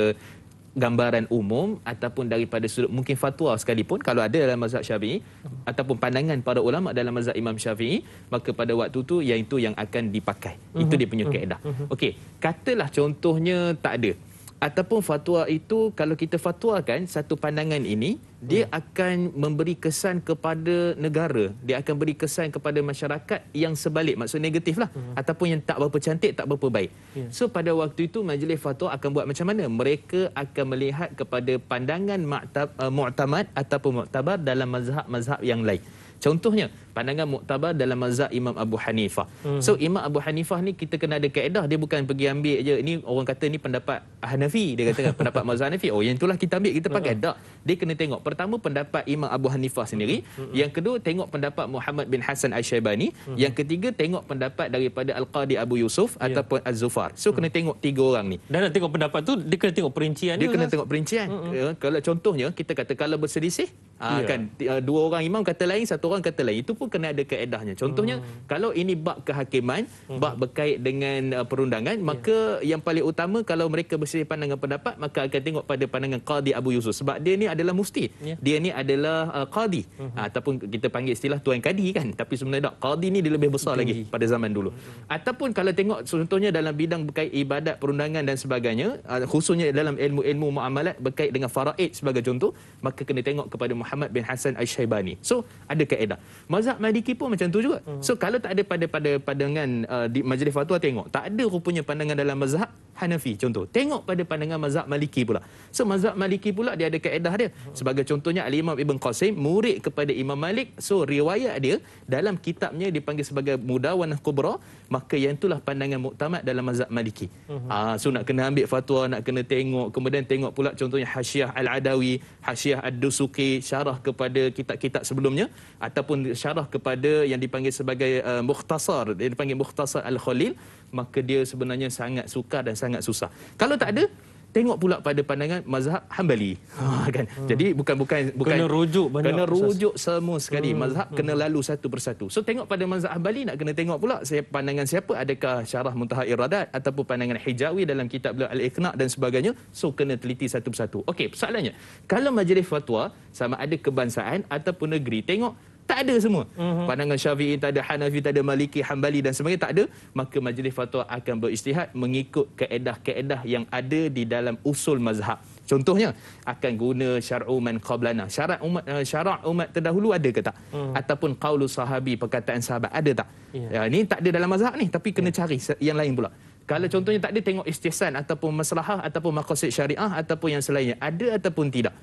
Speaker 2: gambaran umum ataupun daripada sudut mungkin fatwa sekalipun kalau ada dalam mazhab Syafi'i ataupun pandangan para ulama dalam mazhab Imam Syafi'i, maka pada waktu tu yang itu yang akan dipakai. Itu dia punya kaedah. Okey, katalah contohnya tak ada. Ataupun fatwa itu kalau kita fatwakan satu pandangan ini, dia akan memberi kesan kepada negara, dia akan beri kesan kepada masyarakat yang sebalik, maksud negatif lah, ataupun yang tak berapa cantik, tak berapa baik. So pada waktu itu majlis fatwa akan buat macam mana? Mereka akan melihat kepada pandangan mu'tamad ataupun mu'tabar dalam mazhab-mazhab yang lain. Contohnya, pandangan muktabar dalam mazhab Imam Abu Hanifah. So, Imam Abu Hanifah ni kita kena ada kaedah. Dia bukan pergi ambil je. Ini orang kata ni pendapat Hanafi. Dia kata pendapat mazhab Hanafi. Oh, yang itulah kita ambil, kita pakai. Tak. Dia kena tengok. Pertama, pendapat Imam Abu Hanifah sendiri. Yang kedua, tengok pendapat Muhammad bin Hasan Al-Syaibani. Yang ketiga, tengok pendapat daripada Al-Qadi Abu Yusuf ataupun Az-Zufar. So, kena tengok tiga orang ni.
Speaker 1: Dan nak tengok pendapat tu, dia kena tengok perincian
Speaker 2: dia. Dia kena tengok perincian. Kalau contohnya, kita kata kalau berselisih, kan dua orang imam kata lain, satu orang kata lain, itu pun kena ada kaedahnya. Contohnya kalau ini bab kehakiman, bab berkait dengan perundangan, maka yang paling utama kalau mereka berselisih pandangan pendapat, maka akan tengok pada pandangan Qadi Abu Yusuf, sebab dia ni adalah mufti, dia ni adalah qadi, ataupun kita panggil istilah tuan kadi kan, tapi sebenarnya tak, qadi ni dia lebih besar lagi pada zaman dulu. Ataupun kalau tengok contohnya dalam bidang berkait ibadat, perundangan dan sebagainya, khususnya dalam ilmu-ilmu muamalat berkait dengan faraid sebagai contoh, maka kena tengok kepada Muhammad bin Hasan Al-Syaibani. So ada kaedah. Mazhab Maliki pun macam tu juga. So kalau tak ada pada pandangan di majlis fatwa, tengok tak ada rupanya pandangan dalam mazhab Hanafi contoh, tengok pada pandangan mazhab Maliki pula. So mazhab Maliki pula dia ada kaedah dia. Sebagai contohnya Al-Imam Ibn Qasim, murid kepada Imam Malik, so riwayat dia dalam kitabnya dipanggil sebagai Mudawanah Kubra, maka yang itulah pandangan muktamad dalam mazhab Maliki. So nak kena ambil fatwa, nak kena tengok, kemudian tengok pula contohnya Hasyiah Al-Adawi, Hasyiah Ad-Dusuki, syarah kepada kitab-kitab sebelumnya, ataupun syarah kepada yang dipanggil sebagai Mukhtasar, dia dipanggil Mukhtasar Al-Khalil, maka dia sebenarnya sangat sukar dan sangat susah. Kalau tak ada, tengok pula pada pandangan mazhab Hambali. Kan? Jadi bukan
Speaker 1: kena rujuk banyak,
Speaker 2: kena rujuk semua sekali. Mazhab kena lalu satu persatu. So tengok pada mazhab Hambali, nak kena tengok pula pandangan siapa, adakah syarah Muntaha Iradat ataupun pandangan Hijawi dalam kitab beliau Al-Iqna' dan sebagainya. So kena teliti satu persatu. Okey, soalannya, kalau majlis fatwa sama ada kebangsaan ataupun negeri, tengok tak ada semua. Pandangan Syafi'i tak ada, Hanafi tak ada, Maliki, Hambali dan sebagainya tak ada, maka majlis fatwa akan beristihad mengikut kaedah-kaedah yang ada di dalam usul mazhab. Contohnya akan guna syar'u man qablana. Syarat umat terdahulu ada ke tak? Ataupun qaulu sahabi, perkataan sahabat ada tak? Ni tak ada dalam mazhab ni, tapi kena cari yang lain pula. Kalau contohnya tak ada, tengok istihsan ataupun maslahah ataupun maqasid syariah ataupun yang selainnya, ada ataupun tidak.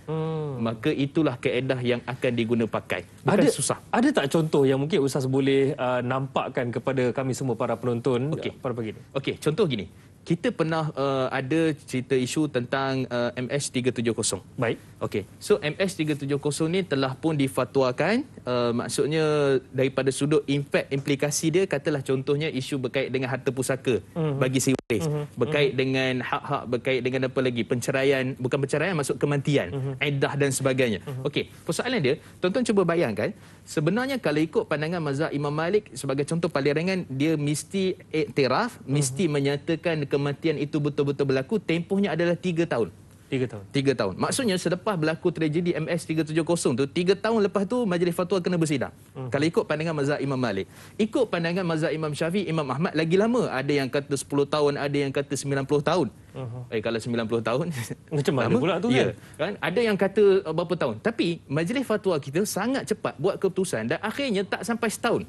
Speaker 2: Maka itulah kaedah yang akan diguna pakai. Bukan susah.
Speaker 1: Ada tak contoh yang mungkin Ustaz boleh nampakkan kepada kami semua para penonton pada pagi ini? Okey,
Speaker 2: contoh gini. Kita pernah ada cerita isu tentang MS370.
Speaker 1: Baik.
Speaker 2: Okey. So MS370 ni telah pun difatwakan, maksudnya daripada sudut implikasi dia, katalah contohnya isu berkait dengan harta pusaka bagi si waris, berkait dengan hak-hak, berkait dengan apa lagi, penceraian, bukan penceraian, masuk kematian, iddah dan sebagainya. Okey, persoalan dia, tuan-tuan cuba bayangkan, sebenarnya kalau ikut pandangan mazhab Imam Malik sebagai contoh paling ringan, dia mesti iktiraf, mesti menyatakan kematian itu betul-betul berlaku, tempohnya adalah 3 tahun.
Speaker 1: 3 tahun.
Speaker 2: 3 tahun. Maksudnya selepas berlaku tragedi MS370 tu, 3 tahun lepas tu majlis fatwa kena bersidang. Kalau ikut pandangan mazhab Imam Malik. Ikut pandangan mazhab Imam Syafi'i, Imam Ahmad lagi lama. Ada yang kata 10 tahun, ada yang kata 90 tahun. Kalau 90 tahun
Speaker 1: macam mana pula tu
Speaker 2: kan? Ada yang kata berapa tahun. Tapi majlis fatwa kita sangat cepat buat keputusan dan akhirnya tak sampai setahun.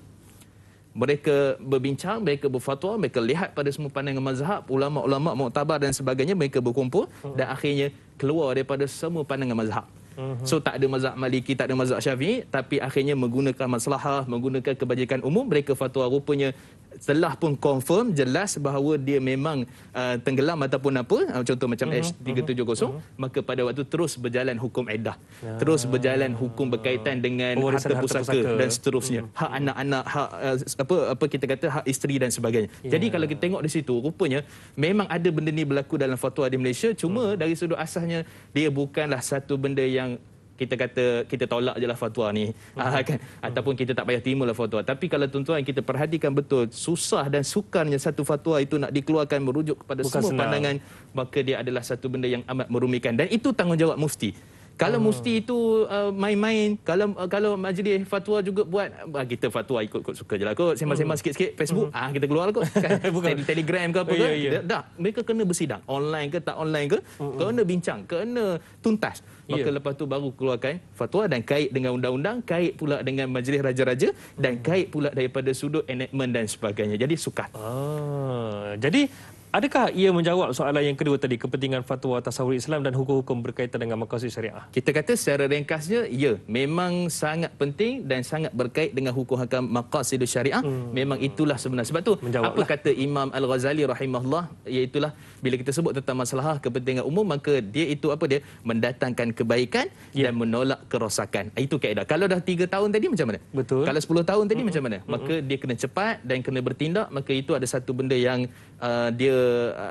Speaker 2: Mereka berbincang, mereka berfatwa, mereka lihat pada semua pandangan mazhab, ulama-ulama muktabar dan sebagainya, mereka berkumpul dan akhirnya keluar daripada semua pandangan mazhab. So tak ada mazhab Maliki, tak ada mazhab Syafi'i, tapi akhirnya menggunakan maslahah, menggunakan kebajikan umum, mereka fatwa rupanya telah pun confirm jelas bahawa dia memang tenggelam ataupun apa, contoh macam H370, maka pada waktu terus berjalan hukum iddah, terus berjalan hukum berkaitan dengan harta pusaka dan seterusnya, hak anak-anak, hak apa kita kata, hak isteri dan sebagainya. Jadi kalau kita tengok di situ, rupanya memang ada benda ni berlaku dalam fatwa di Malaysia, cuma dari sudut asasnya dia bukanlah satu benda yang kita kata kita tolak je lah fatwa ni, kan? Ataupun kita tak payah terima lah fatwa. Tapi kalau tuan-tuan kita perhatikan betul, susah dan sukarnya satu fatwa itu nak dikeluarkan merujuk kepada semua pandangan, maka dia adalah satu benda yang amat merumikan, dan itu tanggungjawab mufti. Kalau mufti itu main-main, kalau majlis fatwa juga buat, kita fatwa ikut-ikut suka je lah kot, sembang-sembang sikit-sikit Facebook, kita keluar kot, kan? Telegram ke apa ke, tak, mereka kena bersidang, online ke tak online ke, kena bincang, kena tuntas, maka lepas tu baru keluarkan fatwa, dan kait dengan undang-undang, kait pula dengan majlis raja-raja, dan kait pula daripada sudut enactment dan sebagainya. Jadi sukat.
Speaker 1: Jadi adakah ia menjawab soalan yang kedua tadi, kepentingan fatwa tasawuf Islam dan hukum-hukum berkaitan dengan maqasid syariah?
Speaker 2: Kita kata secara ringkasnya, ya, memang sangat penting dan sangat berkait dengan hukum hakam maqasid syariah. Memang itulah sebenarnya. Sebab tu apa kata Imam Al-Ghazali rahimahullah, iaitulah bila kita sebut tentang masalah kepentingan umum, maka dia itu apa dia? Mendatangkan kebaikan dan menolak kerosakan. Itu kaedah. Kalau dah 3 tahun tadi macam mana?
Speaker 1: Betul.
Speaker 2: Kalau 10 tahun tadi macam mana? Maka dia kena cepat dan kena bertindak, maka itu ada satu benda yang dia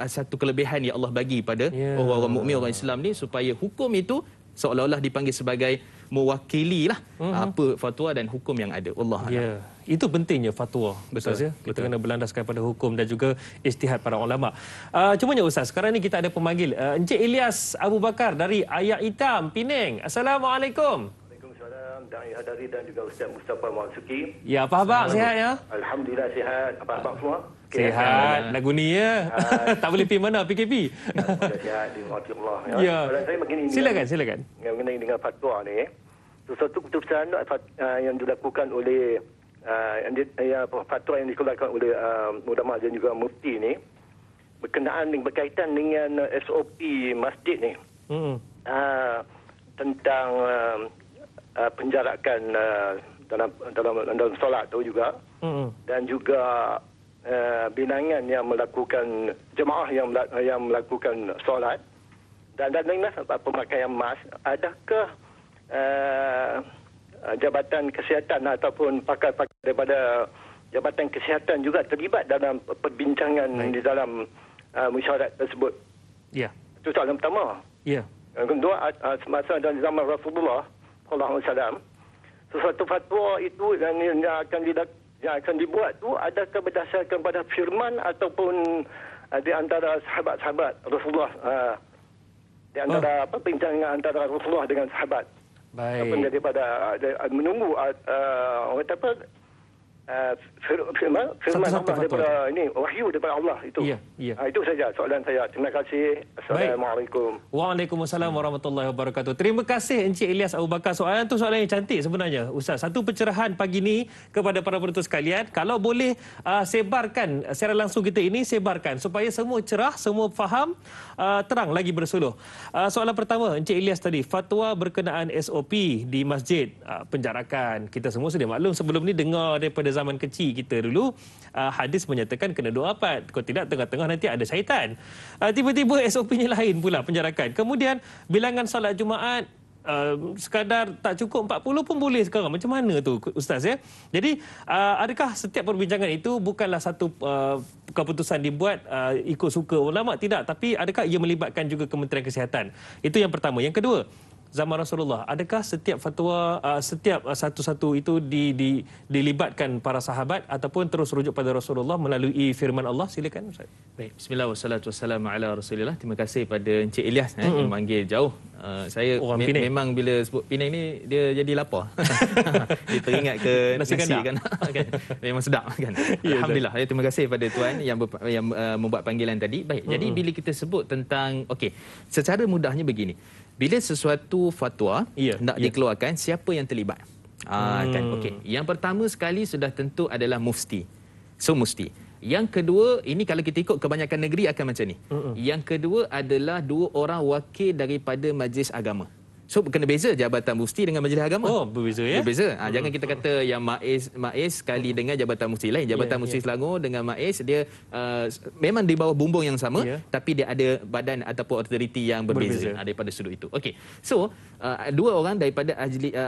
Speaker 2: satu kelebihan yang Allah bagi pada orang-orang mukmin, orang Islam ni, supaya hukum itu seolah-olah dipanggil sebagai mewakili lah apa fatwa dan hukum yang ada. Allah a'lam.
Speaker 1: Itu pentingnya fatwa. Betul. Kita kena berlandaskan pada hukum dan juga ijtihad para ulama. Cumanya Ustaz, sekarang ni kita ada pemanggil, Encik Ilyas Abu Bakar dari Ayak Hitam, Penang. Assalamualaikum.
Speaker 4: Da'i Hadari dan juga Ustaz Mustafa Masuki.
Speaker 1: Ya, apa khabar? Sihat ya?
Speaker 4: Alhamdulillah sihat. Apa khabar semua?
Speaker 1: Sihat. Lagu ni ya. Tak boleh pergi mana PKP.
Speaker 4: Alhamdulillah sihat di rahmat Allah.
Speaker 1: Ya.
Speaker 4: Saya begini.
Speaker 1: Silakan.
Speaker 4: Mengenai dengan fatwa ni, sesuatu keputusan yang dilakukan oleh fatwa yang dikeluarkan oleh ulama dan juga mufti ni berkaitan dengan SOP masjid ni. Tentang penjarakan dalam solat tu juga, dan juga bilangan yang melakukan jemaah yang melakukan solat, dan pemakaian mask. Adakah Jabatan Kesihatan ataupun pakar-pakar daripada Jabatan Kesihatan juga terlibat dalam perbincangan di dalam mesyuarat tersebut?
Speaker 1: Ya.
Speaker 4: Itu soalan pertama.
Speaker 1: Ya.
Speaker 4: Yang kedua, semasa dalam zaman Rasulullah SAW, sesuatu fatwa itu yang akan dibuat tu, adakah berdasarkan pada firman ataupun di antara sahabat-sahabat Rasulullah, di antara perbincangan antara Rasulullah dengan sahabat.
Speaker 1: Baik.
Speaker 4: Ataupun daripada menunggu orang kata apa, firman Allah daripada ini, wahyu daripada Allah itu.
Speaker 1: Ya.
Speaker 4: Itu saja soalan saya. Terima kasih. Assalamualaikum.
Speaker 1: Waalaikumsalam warahmatullahi wabarakatuh. Terima kasih Encik Ilyas Abu Bakar. Soalan tu soalan yang cantik sebenarnya, Ustaz. Satu pencerahan pagi ni kepada para penonton sekalian, kalau boleh sebarkan secara langsung kita ini, sebarkan supaya semua cerah, semua faham, terang lagi bersuluh. Soalan pertama Encik Ilyas tadi, fatwa berkenaan SOP di masjid, penjarakan. Kita semua sudah maklum sebelum ni dengar daripada zaman kecil kita dulu, hadis menyatakan kena 24. Kalau tidak, tengah-tengah nanti ada syaitan. Tiba-tiba SOP-nya lain pula, penjarakan. Kemudian bilangan solat Jumaat, sekadar tak cukup 40 pun boleh sekarang. Macam mana tu Ustaz ya? Jadi adakah setiap perbincangan itu bukanlah satu keputusan dibuat ikut suka ulama? Tidak, tapi adakah ia melibatkan juga Kementerian Kesihatan? Itu yang pertama. Yang kedua, zaman Rasulullah, adakah setiap fatwa, setiap satu-satu itu dilibatkan para sahabat ataupun terus rujuk pada Rasulullah melalui firman Allah? Silakan Ustaz.
Speaker 2: Baik, bismillah wassalatu wassalamu ala Rasulillah. Terima kasih pada Encik Ilyas yang memanggil jauh. Saya memang bila sebut Penang ni dia jadi lapar. Dia teringat ke nasi kan. Memang sedap kan. Alhamdulillah. Terima kasih pada tuan yang membuat panggilan tadi. Baik, jadi bila kita sebut tentang secara mudahnya begini. Bila sesuatu fatwa nak dikeluarkan, siapa yang terlibat? Kan Yang pertama sekali sudah tentu adalah mufti. So mufti. Yang kedua, ini kalau kita ikut kebanyakan negeri akan macam ni. Yang kedua adalah 2 orang wakil daripada majlis agama. So kena beza Jabatan Mufti dengan Majlis Agama.
Speaker 1: Oh, berbeza ya.
Speaker 2: Berbeza. Jangan kita kata yang MAIS sekali dengan Jabatan Mufti lain. Jabatan Mufti Selangor dengan MAIS dia memang di bawah bumbung yang sama, tapi dia ada badan ataupun authority yang berbeza. Daripada sudut itu. Okey. So dua orang daripada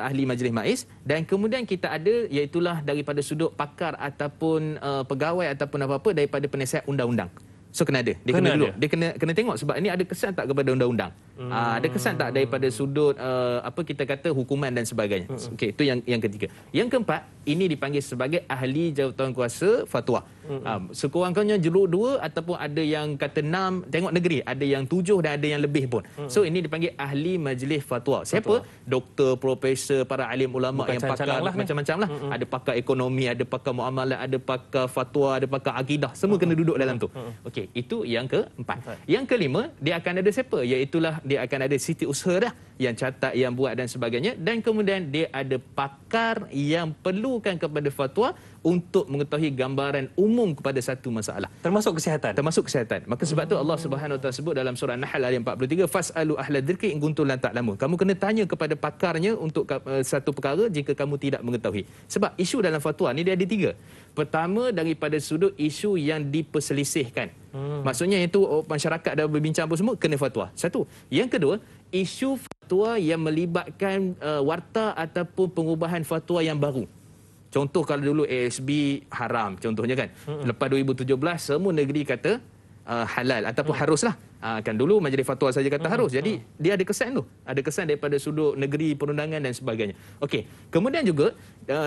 Speaker 2: ahli Majlis MAIS, dan kemudian kita ada iaitulah daripada sudut pakar ataupun pegawai ataupun apa-apa daripada penasihat undang-undang. So kena ada. Dia kena duduk. Dia kena tengok sebab ini ada kesan tak kepada undang-undang. Ada kesan tak daripada sudut apa kita kata hukuman dan sebagainya. Okey, itu yang ketiga. Yang keempat, ini dipanggil sebagai ahli jawatankuasa fatwa. Sekurang-kurangnya jeruk 2 ataupun ada yang kata 6, tengok negeri, ada yang 7 dan ada yang lebih pun. So ini dipanggil ahli majlis fatwa. Siapa? Doktor, profesor, para alim ulama yang pakar macam-macam lah. Ada pakar ekonomi, ada pakar muamalat, ada pakar fatwa, ada pakar akidah, semua kena duduk dalam tu. Okey, itu yang keempat. Yang kelima, dia akan ada siapa? Iaitulah dia akan ada setiausaha dah yang catat, yang buat dan sebagainya, dan kemudian dia ada pakar yang perlukan kepada fatwa untuk mengetahui gambaran umum kepada satu masalah,
Speaker 1: termasuk kesihatan.
Speaker 2: Maka sebab tu Allah Subhanahu Wa Taala sebut dalam surah Nahl ayat 43, fasalu ahla dzikri in kuntum la ta'lamun. Kamu kena tanya kepada pakarnya untuk satu perkara jika kamu tidak mengetahui. Sebab isu dalam fatwa ni dia ada 3. Pertama, daripada sudut isu yang diperselisihkan. Maksudnya itu masyarakat dah berbincang apa semua, kena fatwa. Satu. Yang kedua, isu fatwa yang melibatkan warta ataupun pengubahan fatwa yang baru. Contoh kalau dulu ASB haram contohnya kan. Lepas 2017 semua negeri kata halal ataupun haruslah. Kan dulu majlis fatwa saja kata harus. Jadi dia ada kesan tu. Ada kesan daripada sudut negeri, perundangan dan sebagainya. Okey. Kemudian juga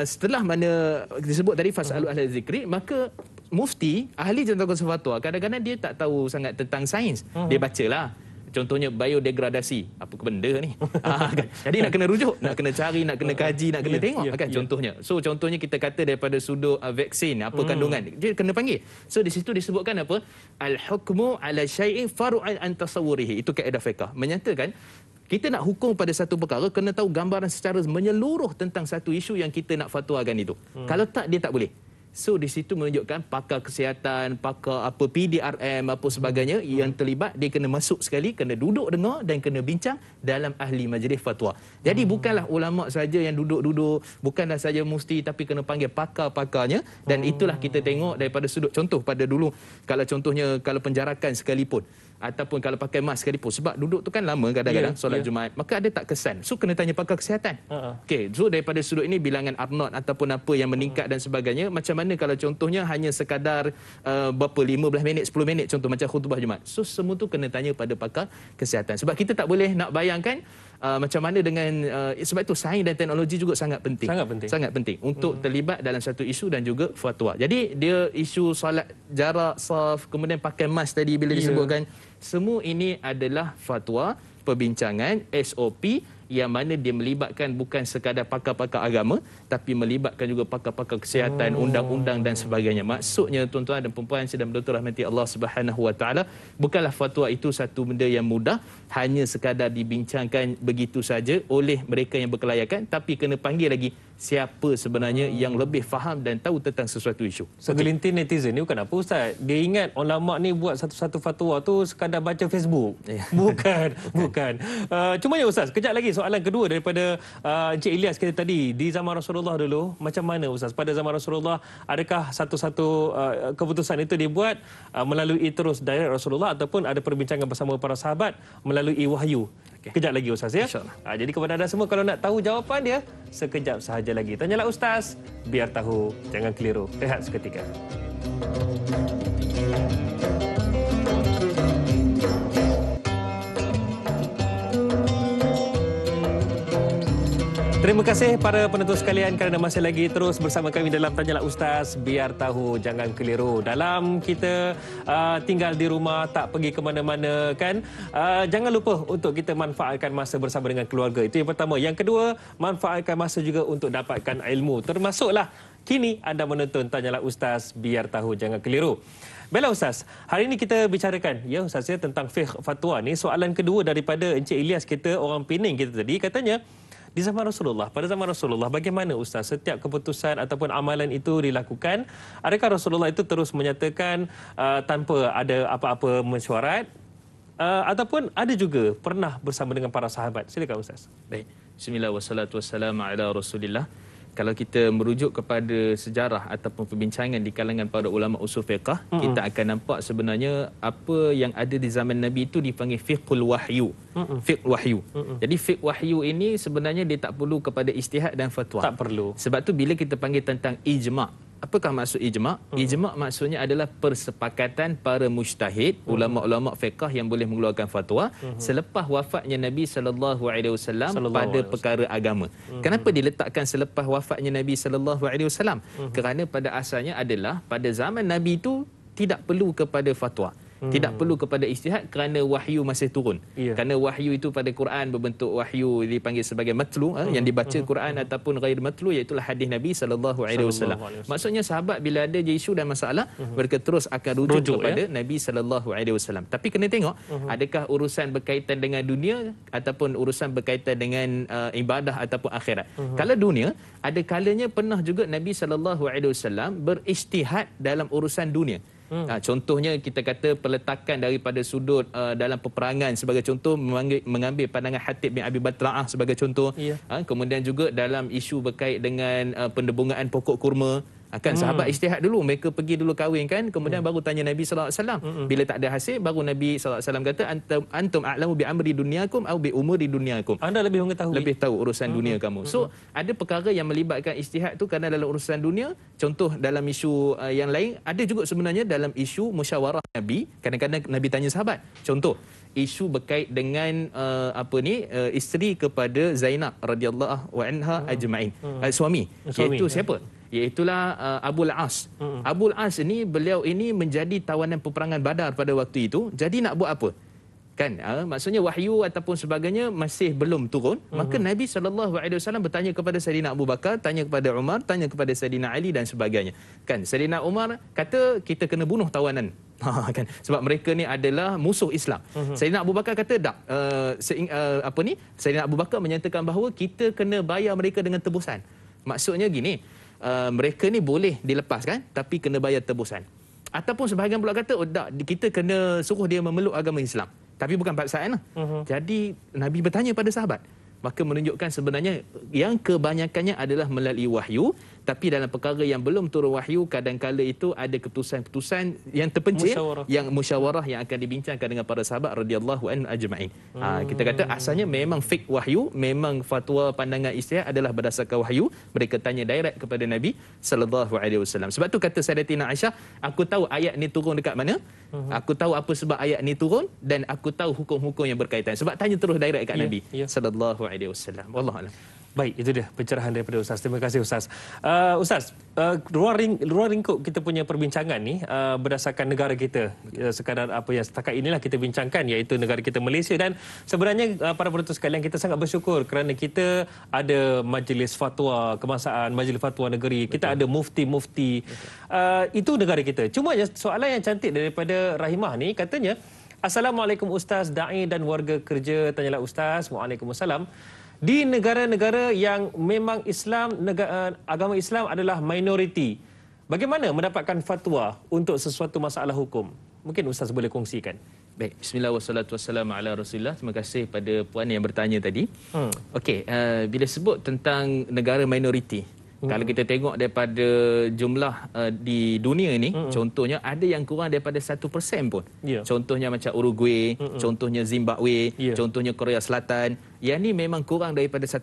Speaker 2: setelah mana disebut tadi fasalu ahli zikri, maka mufti, ahli jawatankuasa fatwa, kadang-kadang dia tak tahu sangat tentang sains. Dia bacalah. Contohnya biodegradasi, apa benda ni? Kan? Jadi nak kena rujuk, nak kena cari, nak kena kaji, nak kena tengok kan contohnya. So contohnya kita kata daripada sudut vaksin, apa kandungan, dia kena panggil. So di situ disebutkan apa? Al-hukmu ala syai'in far'an an tasawwurihi. Itu kaedah fiqh. Menyatakan kita nak hukum pada satu perkara kena tahu gambaran secara menyeluruh tentang satu isu yang kita nak fatwakan itu. Kalau tak, dia tak boleh. So di situ menunjukkan pakar kesihatan, pakar apa PDRM apa sebagainya yang terlibat, dia kena masuk sekali, kena duduk dengar dan kena bincang dalam ahli majlis fatwa. Jadi bukanlah ulama saja yang duduk-duduk, bukanlah saja mufti, tapi kena panggil pakar-pakarnya, dan itulah kita tengok daripada sudut contoh pada dulu kalau contohnya kalau penjarakan sekalipun ataupun kalau pakai mask sekalipun, sebab duduk tu kan lama kadang-kadang solat Jumaat, maka ada tak kesan. So kena tanya pakar kesihatan. Okey, so daripada sudut ini bilangan Arnold ataupun apa yang meningkat dan sebagainya, macam mana kalau contohnya hanya sekadar berapa 15 minit 10 minit contoh macam khutbah Jumaat. So semua tu kena tanya pada pakar kesihatan. Sebab kita tak boleh nak bayangkan macam mana dengan sebab itu sains dan teknologi juga sangat penting. Sangat penting untuk terlibat dalam satu isu dan juga fatwa. Jadi dia isu solat jarak, saf, kemudian pakai mask tadi bila disebutkan, semua ini adalah fatwa, perbincangan, SOP yang mana dia melibatkan bukan sekadar pakar-pakar agama, tapi melibatkan juga pakar-pakar kesihatan, undang-undang dan sebagainya. Maksudnya tuan-tuan dan puan-puan sedang betul-betul rahmati Allah Subhanahu Wa Taala, bukanlah fatwa itu satu benda yang mudah, hanya sekadar dibincangkan begitu saja oleh mereka yang berkelayakan, tapi kena panggil lagi siapa sebenarnya yang lebih faham dan tahu tentang sesuatu isu.
Speaker 1: Segelintir netizen ni bukan apa Ustaz. Dia ingat ulama ni buat satu-satu fatwa tu sekadar baca Facebook. Bukan. Cuma ya Ustaz, kejap lagi soalan kedua daripada Encik Ilyas kita tadi. Di zaman Rasulullah dulu, macam mana Ustaz? Pada zaman Rasulullah, adakah satu-satu keputusan itu dibuat melalui terus direct Rasulullah ataupun ada perbincangan bersama para sahabat melalui wahyu? Kejap lagi Ustaz ya. Jadi kepada anda semua, kalau nak tahu jawapan dia, sekejap sahaja lagi. Tanyalah Ustaz, biar tahu, jangan keliru. Rehat seketika. Terima kasih para penonton sekalian kerana masih lagi terus bersama kami dalam Tanyalah Ustaz, biar tahu, jangan keliru. Dalam kita tinggal di rumah, tak pergi ke mana-mana kan, jangan lupa untuk kita manfaatkan masa bersama dengan keluarga. Itu yang pertama. Yang kedua, manfaatkan masa juga untuk dapatkan ilmu. Termasuklah kini anda menonton Tanyalah Ustaz, biar tahu, jangan keliru. Baiklah Ustaz, hari ini kita bicarakan ya Ustaz ya tentang fiqh fatwa ni. Soalan kedua daripada Encik Ilyas kita, orang Pening kita tadi, katanya di zaman Rasulullah, pada zaman Rasulullah bagaimana Ustaz setiap keputusan ataupun amalan itu dilakukan? Adakah Rasulullah itu terus menyatakan tanpa ada apa-apa mesyuarat? ataupun ada juga pernah bersama dengan para sahabat. Silakan Ustaz.
Speaker 2: Baik. Bismillah wassalatu wassalamu ala Rasulillah. Kalau kita merujuk kepada sejarah ataupun perbincangan di kalangan para ulama usul fiqh, kita akan nampak sebenarnya apa yang ada di zaman Nabi itu dipanggil fiqhul wahyu. Fiqh wahyu. Jadi fiqh wahyu ini sebenarnya dia tak perlu kepada ijtihad dan fatwa.
Speaker 1: Tak perlu.
Speaker 2: Sebab tu bila kita panggil tentang ijma', apakah maksud ijma'? Ijma' maksudnya adalah persepakatan para mujtahid, ulama-ulama fiqh yang boleh mengeluarkan fatwa selepas wafatnya Nabi SAW pada perkara agama. Kenapa diletakkan selepas wafatnya Nabi SAW? Kerana pada asalnya adalah pada zaman Nabi itu tidak perlu kepada fatwa. Tidak perlu kepada ijtihad kerana wahyu masih turun. Kerana wahyu itu pada Quran berbentuk wahyu dipanggil sebagai matlu, yang dibaca Quran ataupun ghair matlu, iaitu hadis Nabi SAW. Maksudnya sahabat bila ada isu dan masalah, mereka terus akan rujuk kepada Nabi SAW. Tapi kena tengok adakah urusan berkaitan dengan dunia ataupun urusan berkaitan dengan ibadah ataupun akhirat. Kalau dunia, ada kalanya pernah juga Nabi SAW berijtihad dalam urusan dunia. Contohnya kita kata peletakan daripada sudut dalam peperangan sebagai contoh, mengambil pandangan Hatib bin Abi Balta'ah sebagai contoh. Kemudian juga dalam isu berkait dengan pendebungaan pokok kurma. Sahabat ijtihad dulu, mereka pergi dulu kahwin kan, kemudian baru tanya Nabi SAW. Bila tak ada hasil, baru Nabi SAW kata antum a'lamu bi amri dunyakum au bi umuri dunyakum.
Speaker 1: Anda lebih mengetahui,
Speaker 2: lebih tahu urusan dunia kamu. So ada perkara yang melibatkan ijtihad tu kerana dalam urusan dunia. Contoh dalam isu yang lain, ada juga sebenarnya dalam isu musyawarah Nabi. Kadang-kadang Nabi tanya sahabat. Contoh isu berkait dengan isteri kepada Zainab radhiyallahu anha ajma'in. Suami iaitu siapa? Iaitulah Abul As. Abul As ini, beliau ini menjadi tawanan peperangan Badar pada waktu itu. Jadi nak buat apa? Kan, maksudnya wahyu ataupun sebagainya masih belum turun. Maka Nabi SAW bertanya kepada Sayyidina Abu Bakar, tanya kepada Umar, tanya kepada Sayyidina Ali dan sebagainya. Kan, Sayyidina Umar kata kita kena bunuh tawanan. Kan, sebab mereka ni adalah musuh Islam. Sayyidina Abu Bakar kata tak. Sayyidina Abu Bakar menyatakan bahawa kita kena bayar mereka dengan tebusan. Maksudnya gini, mereka ni boleh dilepaskan tapi kena bayar tebusan. Ataupun sebahagian pula kata tak, kita kena suruh dia memeluk agama Islam. Tapi bukan paksaan lah. Jadi Nabi bertanya pada sahabat. Maka menunjukkan sebenarnya yang kebanyakannya adalah melalui wahyu. Tapi dalam perkara yang belum turun wahyu, kadang-kala itu ada keputusan-keputusan yang terpencil, yang musyawarah yang akan dibincangkan dengan para sahabat radhiyallahu anhu ajma'in. Kita kata asalnya memang fik wahyu, memang fatwa pandangan ijtihad adalah berdasarkan wahyu. Mereka tanya direct kepada Nabi sallallahu alaihi wasallam. Sebab tu kata Sayyidatina Aisyah, aku tahu ayat ni turun dekat mana, aku tahu apa sebab ayat ni turun, dan aku tahu hukum-hukum yang berkaitan. Sebab tanya terus direct kat Nabi sallallahu alaihi wasallam. Wallahu a'lam.
Speaker 1: Baik, itu dia pencerahan daripada Ustaz. Terima kasih Ustaz. Ustaz, ruang lingkup kita punya perbincangan ni berdasarkan negara kita. Sekadar apa yang setakat inilah kita bincangkan, iaitu negara kita Malaysia. Dan sebenarnya para penonton sekalian, kita sangat bersyukur kerana kita ada majlis fatwa kebangsaan, majlis fatwa negeri. Kita ada mufti-mufti. Itu negara kita. Cuma soalan yang cantik daripada Rahimah ni, katanya, Assalamualaikum Ustaz, da'i dan warga kerja. Tanyalah Ustaz. Waalaikumsalam. Di negara-negara yang memang Islam, agama Islam adalah minoriti, bagaimana mendapatkan fatwa untuk sesuatu masalah hukum? Mungkin Ustaz boleh kongsikan.
Speaker 2: Baik, bismillah wassalatu wassalamu ala Rasulillah. Terima kasih pada puan yang bertanya tadi. Okey, bila sebut tentang negara minoriti, kalau kita tengok daripada jumlah di dunia ini, contohnya ada yang kurang daripada 1% pun. Contohnya macam Uruguay, contohnya Zimbabwe, contohnya Korea Selatan. Yang ni memang kurang daripada 1%.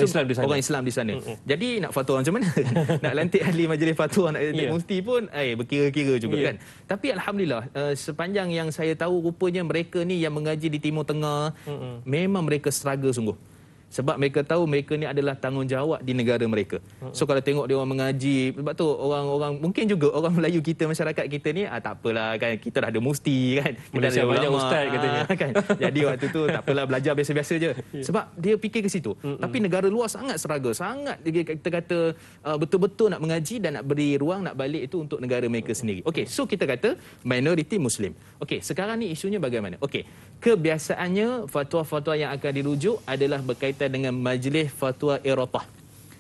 Speaker 1: Islam di sana.
Speaker 2: Orang Islam di sana. Jadi nak fatwa macam mana? Nak lantik ahli majlis fatwa, nak lantik mufti pun berkira-kira juga kan. Tapi alhamdulillah, sepanjang yang saya tahu, rupanya mereka ni yang mengaji di Timur Tengah, memang mereka struggle sungguh. Sebab mereka tahu mereka ni adalah tanggungjawab di negara mereka. So kalau tengok dia orang mengaji, sebab tu orang-orang, mungkin juga orang Melayu kita, masyarakat kita ni, tak apalah kan, kita dah ada mufti kan. Kita ada
Speaker 1: banyak ustaz katanya.
Speaker 2: Kan? Jadi waktu tu tak apalah, belajar biasa-biasa je. Sebab dia fikir ke situ. Tapi negara luar sangat struggle, sangat kita kata betul-betul nak mengaji dan nak beri ruang, nak balik itu untuk negara mereka sendiri. Okey, so kita kata minoriti Muslim. Okey, sekarang ni isunya bagaimana? Okey, kebiasaannya fatwa-fatwa yang akan dirujuk adalah berkaitan dengan Majlis Fatwa Eropah.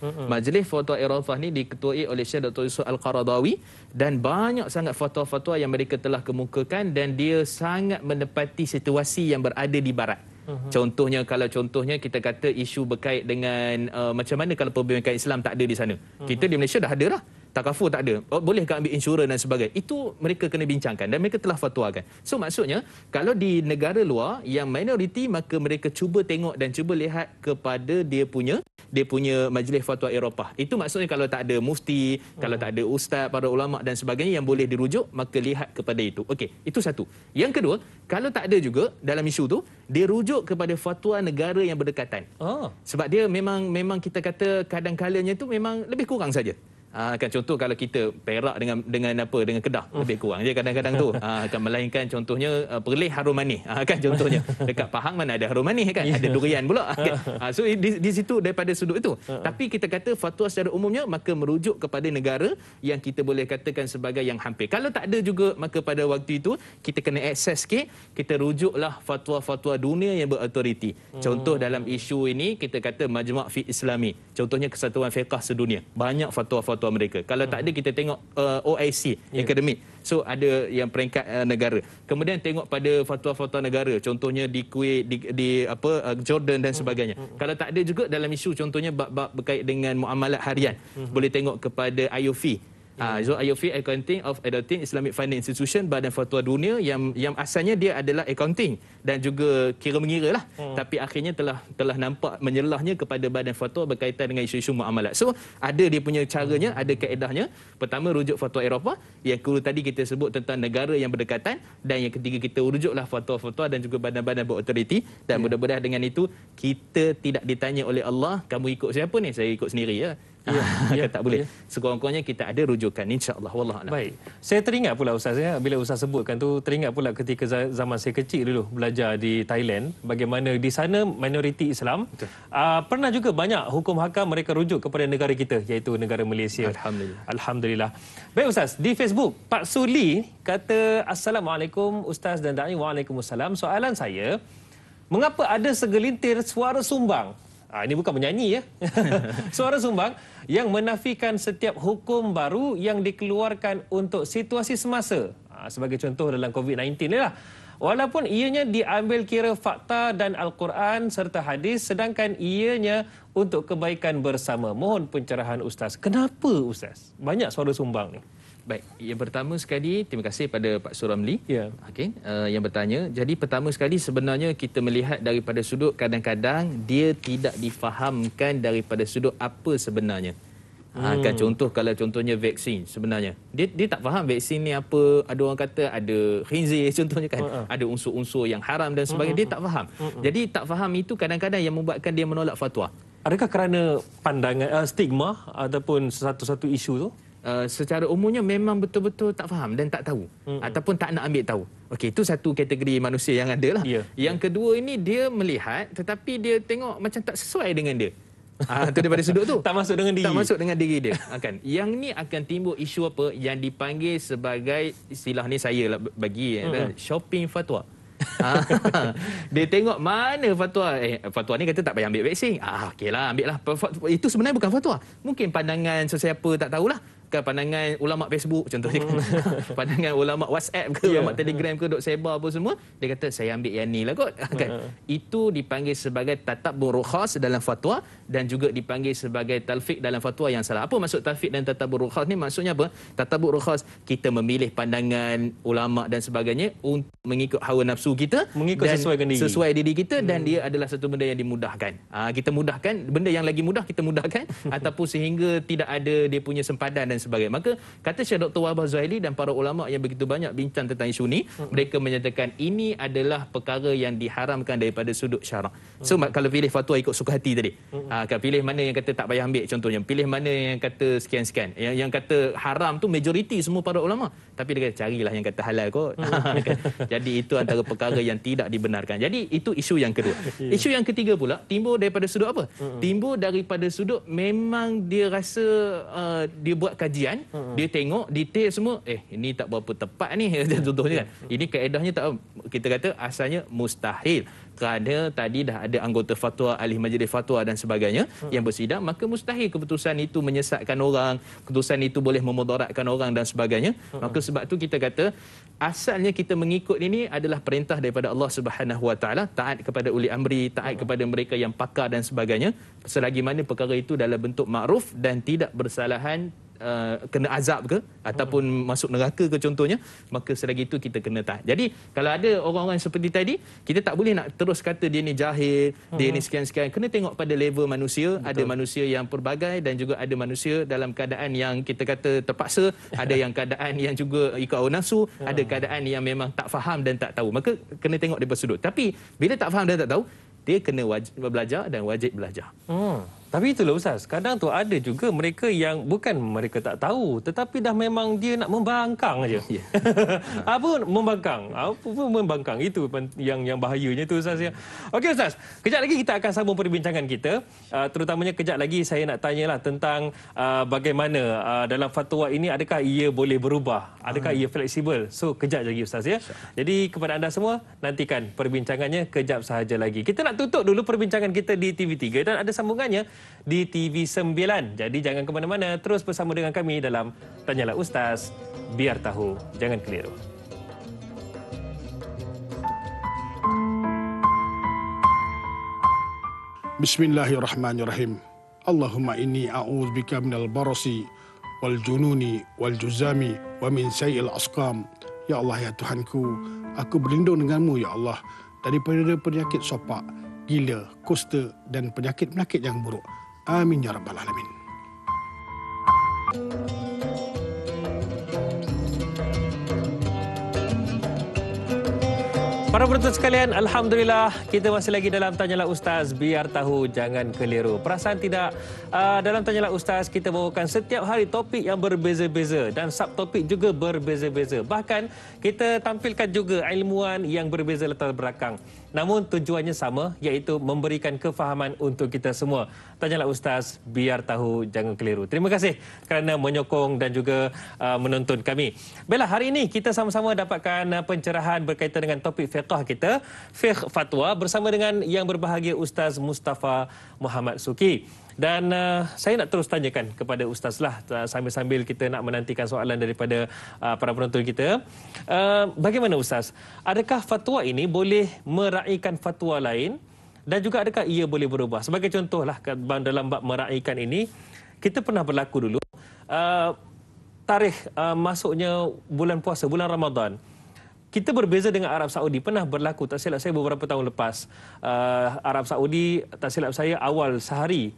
Speaker 2: Majlis Fatwa Arafah ni diketuai oleh Syekh Dr. Yusuf Al-Qaradawi, dan banyak sangat fatwa-fatwa yang mereka telah kemukakan, dan dia sangat menepati situasi yang berada di barat. Contohnya, kalau contohnya kita kata isu berkait dengan macam mana kalau perbankan Islam tak ada di sana. Kita di Malaysia dah ada lah. Takaful tak ada. Bolehkah ambil insurans dan sebagainya? Itu mereka kena bincangkan dan mereka telah fatwakan. So maksudnya, kalau di negara luar yang minoriti, maka mereka cuba tengok dan cuba lihat kepada dia punya Majlis Fatwa Eropah. Itu maksudnya kalau tak ada mufti, kalau tak ada ustaz, para ulama dan sebagainya yang boleh dirujuk, maka lihat kepada itu. Okey, itu satu. Yang kedua, kalau tak ada juga dalam isu tu, dia rujuk kepada fatwa negara yang berdekatan. Sebab dia memang kita kata kadang-kalanya tu memang lebih kurang saja. Kan contoh kalau kita Perak dengan Kedah lebih kurang je kadang-kadang tu. Kan melainkan contohnya Perlis harum manis. Kan contohnya dekat Pahang mana ada harum manis kan, ada durian pula. Kan? So di situ daripada sudut itu. Tapi kita kata fatwa secara umumnya maka merujuk kepada negara yang kita boleh katakan sebagai yang hampir. Kalau tak ada juga, maka pada waktu itu kita kena akses sikit, kita rujuklah fatwa-fatwa dunia yang berautoriti. Contoh dalam isu ini kita kata Majma' Fiqh Islami. Contohnya Kesatuan Fiqh Sedunia. Banyak fatwa-fatwa mereka. Kalau tak ada, kita tengok OIC, akademik. So ada yang peringkat negara. Kemudian tengok pada fatwa-fatwa negara, contohnya di Kuwait, di Jordan dan sebagainya. Kalau tak ada juga dalam isu contohnya bab-bab berkait dengan muamalat harian, boleh tengok kepada IOFI. So IOFI, Accounting of Adulting Islamic Finance Institution, badan fatwa dunia yang asalnya dia adalah accounting dan juga kira-mengira lah. Tapi akhirnya telah nampak menyelahnya kepada badan fatwa berkaitan dengan isu-isu muamalat. So ada dia punya caranya, ada kaedahnya. Pertama rujuk fatwa Eropah, yang kedua tadi kita sebut tentang negara yang berdekatan, dan yang ketiga kita rujuklah fatwa-fatwa dan juga badan-badan berautoriti. Dan mudah-mudahan dengan itu kita tidak ditanya oleh Allah, kamu ikut siapa ni? Saya ikut sendiri ya. Tak boleh. Sekurang-kurangnya kita ada rujukan, insya-Allah. Wallahualam.
Speaker 1: Baik. Saya teringat pula Ustaz ya, bila Ustaz sebutkan tu, teringat pula ketika zaman saya kecil dulu belajar di Thailand, bagaimana di sana minoriti Islam. Pernah juga banyak hukum hakam mereka rujuk kepada negara kita, iaitu negara Malaysia. Alhamdulillah. Baik Ustaz, di Facebook Pak Suli kata, Assalamualaikum Ustaz dan Da'i. Waalaikumsalam. Soalan saya, mengapa ada segelintir suara sumbang? Ini bukan menyanyi ya. Suara sumbang yang menafikan setiap hukum baru yang dikeluarkan untuk situasi semasa. Sebagai contoh dalam COVID-19 ni lah. Walaupun ianya diambil kira fakta dan Al-Quran serta hadis, sedangkan ianya untuk kebaikan bersama. Mohon pencerahan Ustaz. Kenapa Ustaz banyak suara sumbang ni?
Speaker 2: Baik, yang pertama sekali terima kasih pada Pak Suramli.
Speaker 1: Ya.
Speaker 2: Okey, yang bertanya. Jadi pertama sekali sebenarnya kita melihat daripada sudut kadang-kadang dia tidak difahamkan daripada sudut apa sebenarnya. Kan contoh, kalau contohnya vaksin sebenarnya dia tak faham vaksin ni apa. Ada orang kata ada khinzir contohnya kan, ada unsur-unsur yang haram dan sebagainya. Dia tak faham. Jadi tak faham itu kadang-kadang yang membuatkan dia menolak fatwa.
Speaker 1: Adakah kerana pandangan stigma ataupun satu-satu isu tu?
Speaker 2: Secara umumnya memang betul-betul tak faham dan tak tahu, ataupun tak nak ambil tahu. Okey, itu satu kategori manusia yang ada lah. Yang kedua ini dia melihat tetapi dia tengok macam tak sesuai dengan dia. Itu daripada sudut tu.
Speaker 1: Tak masuk dengan diri.
Speaker 2: Tak masuk dengan diri dia. Kan. Yang ni akan timbul isu apa yang dipanggil sebagai, istilah ni saya lah bagi, shopping fatwa. Dia tengok mana fatwa. Fatwa ni kata tak payah ambil vaksin. Okeylah, ambil lah. Itu sebenarnya bukan fatwa. Mungkin pandangan sesiapa tak tahulah. Pandangan ulama Facebook contohnya, pandangan ulama WhatsApp ke, ulama Telegram ke, duk sebar apa semua, dia kata saya ambil yang ni lah kot. Kan? Itu dipanggil sebagai tatabbur rukhas dalam fatwa, dan juga dipanggil sebagai talfiq dalam fatwa yang salah. Apa maksud talfiq dan tatabbur rukhas ni? Maksudnya apa? Tatabbur rukhas, kita memilih pandangan ulama dan sebagainya untuk mengikut hawa nafsu kita,
Speaker 1: mengikut
Speaker 2: sesuai diri kita, dan dia adalah satu benda yang dimudahkan. Kita mudahkan, benda yang lagi mudah kita mudahkan ataupun sehingga tidak ada dia punya sempadan dan sebagainya. Maka kata Syekh Dr. Wahbah Zuhaili dan para ulama yang begitu banyak bincang tentang isu ni, mereka menyatakan ini adalah perkara yang diharamkan daripada sudut syarak. So kalau pilih fatwa ikut suka hati tadi, kalau pilih mana yang kata tak payah ambil contohnya, pilih mana yang kata sekian-sekian, yang kata haram tu majoriti semua para ulama, tapi dia kata carilah yang kata halal kot. Jadi itu antara perkara yang tidak dibenarkan. Jadi itu isu yang kedua. Isu yang ketiga pula timbul daripada sudut apa? Timbul daripada sudut memang dia rasa dia buat kajian, dia tengok detail semua, ini tak berapa tepat ni contohnya kan. Ini kaedahnya tak, kita kata asalnya mustahil. kerana tadi dah ada anggota fatwa, ahli majlis fatwa dan sebagainya yang bersidang, maka mustahil keputusan itu menyesatkan orang, keputusan itu boleh memudaratkan orang dan sebagainya. Maka sebab tu kita kata asalnya kita mengikut ini adalah perintah daripada Allah Subhanahu Wa Taala, taat kepada uli amri, taat kepada mereka yang pakar dan sebagainya, selagi mana perkara itu dalam bentuk makruf dan tidak bersalahan kena azab ke ataupun masuk neraka ke contohnya, maka selagi itu kita kena taat. Jadi kalau ada orang-orang seperti tadi, kita tak boleh nak terus kata dia ni jahil, dia ni sekian-sekian. Kena tengok pada level manusia. Betul. Ada manusia yang pelbagai dan juga ada manusia dalam keadaan yang kita kata terpaksa, ada yang keadaan yang juga ikut hawa nafsu, ada keadaan yang memang tak faham dan tak tahu. Maka kena tengok daripada sudut. Tapi bila tak faham dan tak tahu, dia kena belajar dan wajib belajar.
Speaker 1: Tapi itulah Ustaz, kadang tu ada juga mereka yang bukan mereka tak tahu, tetapi dah memang dia nak membangkang aja. Yeah. Apa membangkang? Apa pun membangkang. Itu yang bahayanya tu Ustaz ya. Okey Ustaz, kejap lagi kita akan sambung perbincangan kita. Terutamanya kejap lagi saya nak tanyalah tentang bagaimana dalam fatwa ini, adakah ia boleh berubah? Adakah ia fleksibel? So kejap lagi Ustaz ya. Jadi kepada anda semua, nantikan perbincangannya kejap sahaja lagi. Kita nak tutup dulu perbincangan kita di TV3 dan ada sambungannya di TV9. Jadi jangan ke mana-mana, terus bersama dengan kami dalam Tanyalah Ustaz, biar tahu, jangan keliru.
Speaker 5: Bismillahirrahmanirrahim. Allahumma inni a'udzubika minal barasi wal jununi wal juzami wa min sayyi'il asqam. Ya Allah, ya Tuhanku, aku berlindung denganmu ya Allah daripada penyakit sopak, gila, kusta dan penyakit-penyakit yang buruk. Amin ya rabbal alamin.
Speaker 1: Para penonton sekalian, alhamdulillah kita masih lagi dalam Tanyalah Ustaz, biar tahu jangan keliru. Perasan tidak, dalam Tanyalah Ustaz kita bawakan setiap hari topik yang berbeza-beza dan subtopik juga berbeza-beza. Bahkan kita tampilkan juga ilmuwan yang berbeza latar belakang. Namun tujuannya sama, iaitu memberikan kefahaman untuk kita semua. Tanyalah Ustaz, biar tahu jangan keliru. Terima kasih kerana menyokong dan juga menonton kami. Baiklah, hari ini kita sama-sama dapatkan pencerahan berkaitan dengan topik fiqh kita, fiqh fatwa, bersama dengan yang berbahagia Ustaz Mustafa Muhammad Suki. Dan saya nak terus tanyakan kepada Ustaz lah, sambil-sambil kita nak menantikan soalan daripada para penonton kita. Bagaimana Ustaz? Adakah fatwa ini boleh meraihkan fatwa lain? Dan juga adakah ia boleh berubah? Sebagai contohlah dalam bab meraihkan ini, kita pernah berlaku dulu tarikh masuknya bulan puasa, bulan Ramadan. Kita berbeza dengan Arab Saudi. Pernah berlaku, tak silap saya beberapa tahun lepas. Arab Saudi, tak silap saya, awal sehari.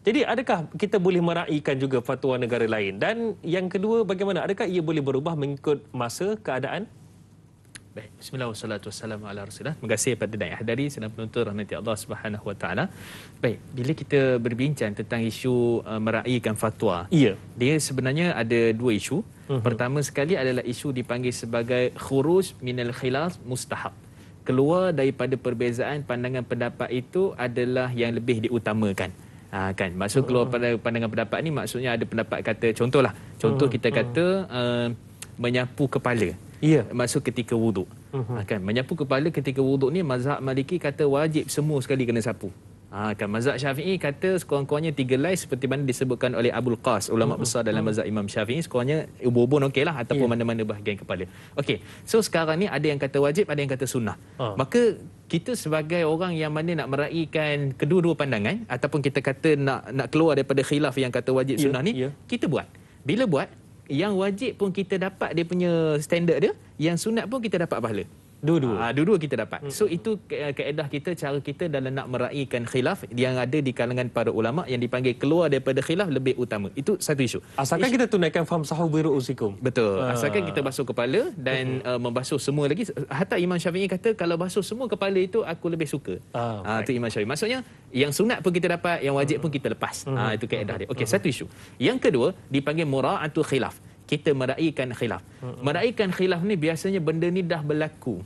Speaker 1: Jadi adakah kita boleh meraihkan juga fatwa negara lain? Dan yang kedua, bagaimana? Adakah ia boleh berubah mengikut masa, keadaan?
Speaker 2: Baik, bismillah wassalatu wassalamu ala rasulillah. Terima kasih kepada Da'i Hadari sedang penonton rahmati Allah Subhanahu Wa Taala. Baik, bila kita berbincang tentang isu meraihkan fatwa, dia sebenarnya ada dua isu. Pertama sekali adalah isu dipanggil sebagai khuruj minal khilaf mustahab. Keluar daripada perbezaan pandangan pendapat itu adalah yang lebih diutamakan. Kan, maksud keluar pada pandangan pendapat ni maksudnya ada pendapat kata, contoh kita kata menyapu kepala. Maksud ketika wuduk. Kan, menyapu kepala ketika wuduk ni mazhab Maliki kata wajib semua sekali kena sapu. Kan, mazhab Syafi'i kata sekurang-kurangnya 3 helai seperti mana disebutkan oleh Abul Qas, ulama besar dalam mazhab Imam Syafi'i, sekurangnya ubun-ubun okeylah ataupun mana-mana bahagian kepala. Okey. So sekarang ni ada yang kata wajib, ada yang kata sunnah. Maka kita sebagai orang yang mana nak meraihkan kedua-dua pandangan ataupun kita kata nak keluar daripada khilaf yang kata wajib sunnah ni, kita buat. Bila buat, yang wajib pun kita dapat dia punya standard dia, yang sunat pun kita dapat pahala. Dua-dua kita dapat. So itu kaedah kita, cara kita dalam nak meraihkan khilaf yang ada di kalangan para ulama yang dipanggil keluar daripada khilaf lebih utama. Itu satu isu.
Speaker 1: Asalkan kita tunaikan famsahu bi ru'usikum.
Speaker 2: Betul. Asalkan kita basuh kepala dan membasuh semua lagi. Hatta Imam Syafi'i kata kalau basuh semua kepala itu aku lebih suka. Itu Imam Syafi'i. Maksudnya yang sunat pun kita dapat, yang wajib pun kita lepas. Itu kaedah dia. Okey, satu isu. Yang kedua dipanggil mura'atul khilaf. Kita meraihkan khilaf. Meraihkan khilaf ni biasanya benda ni dah berlaku.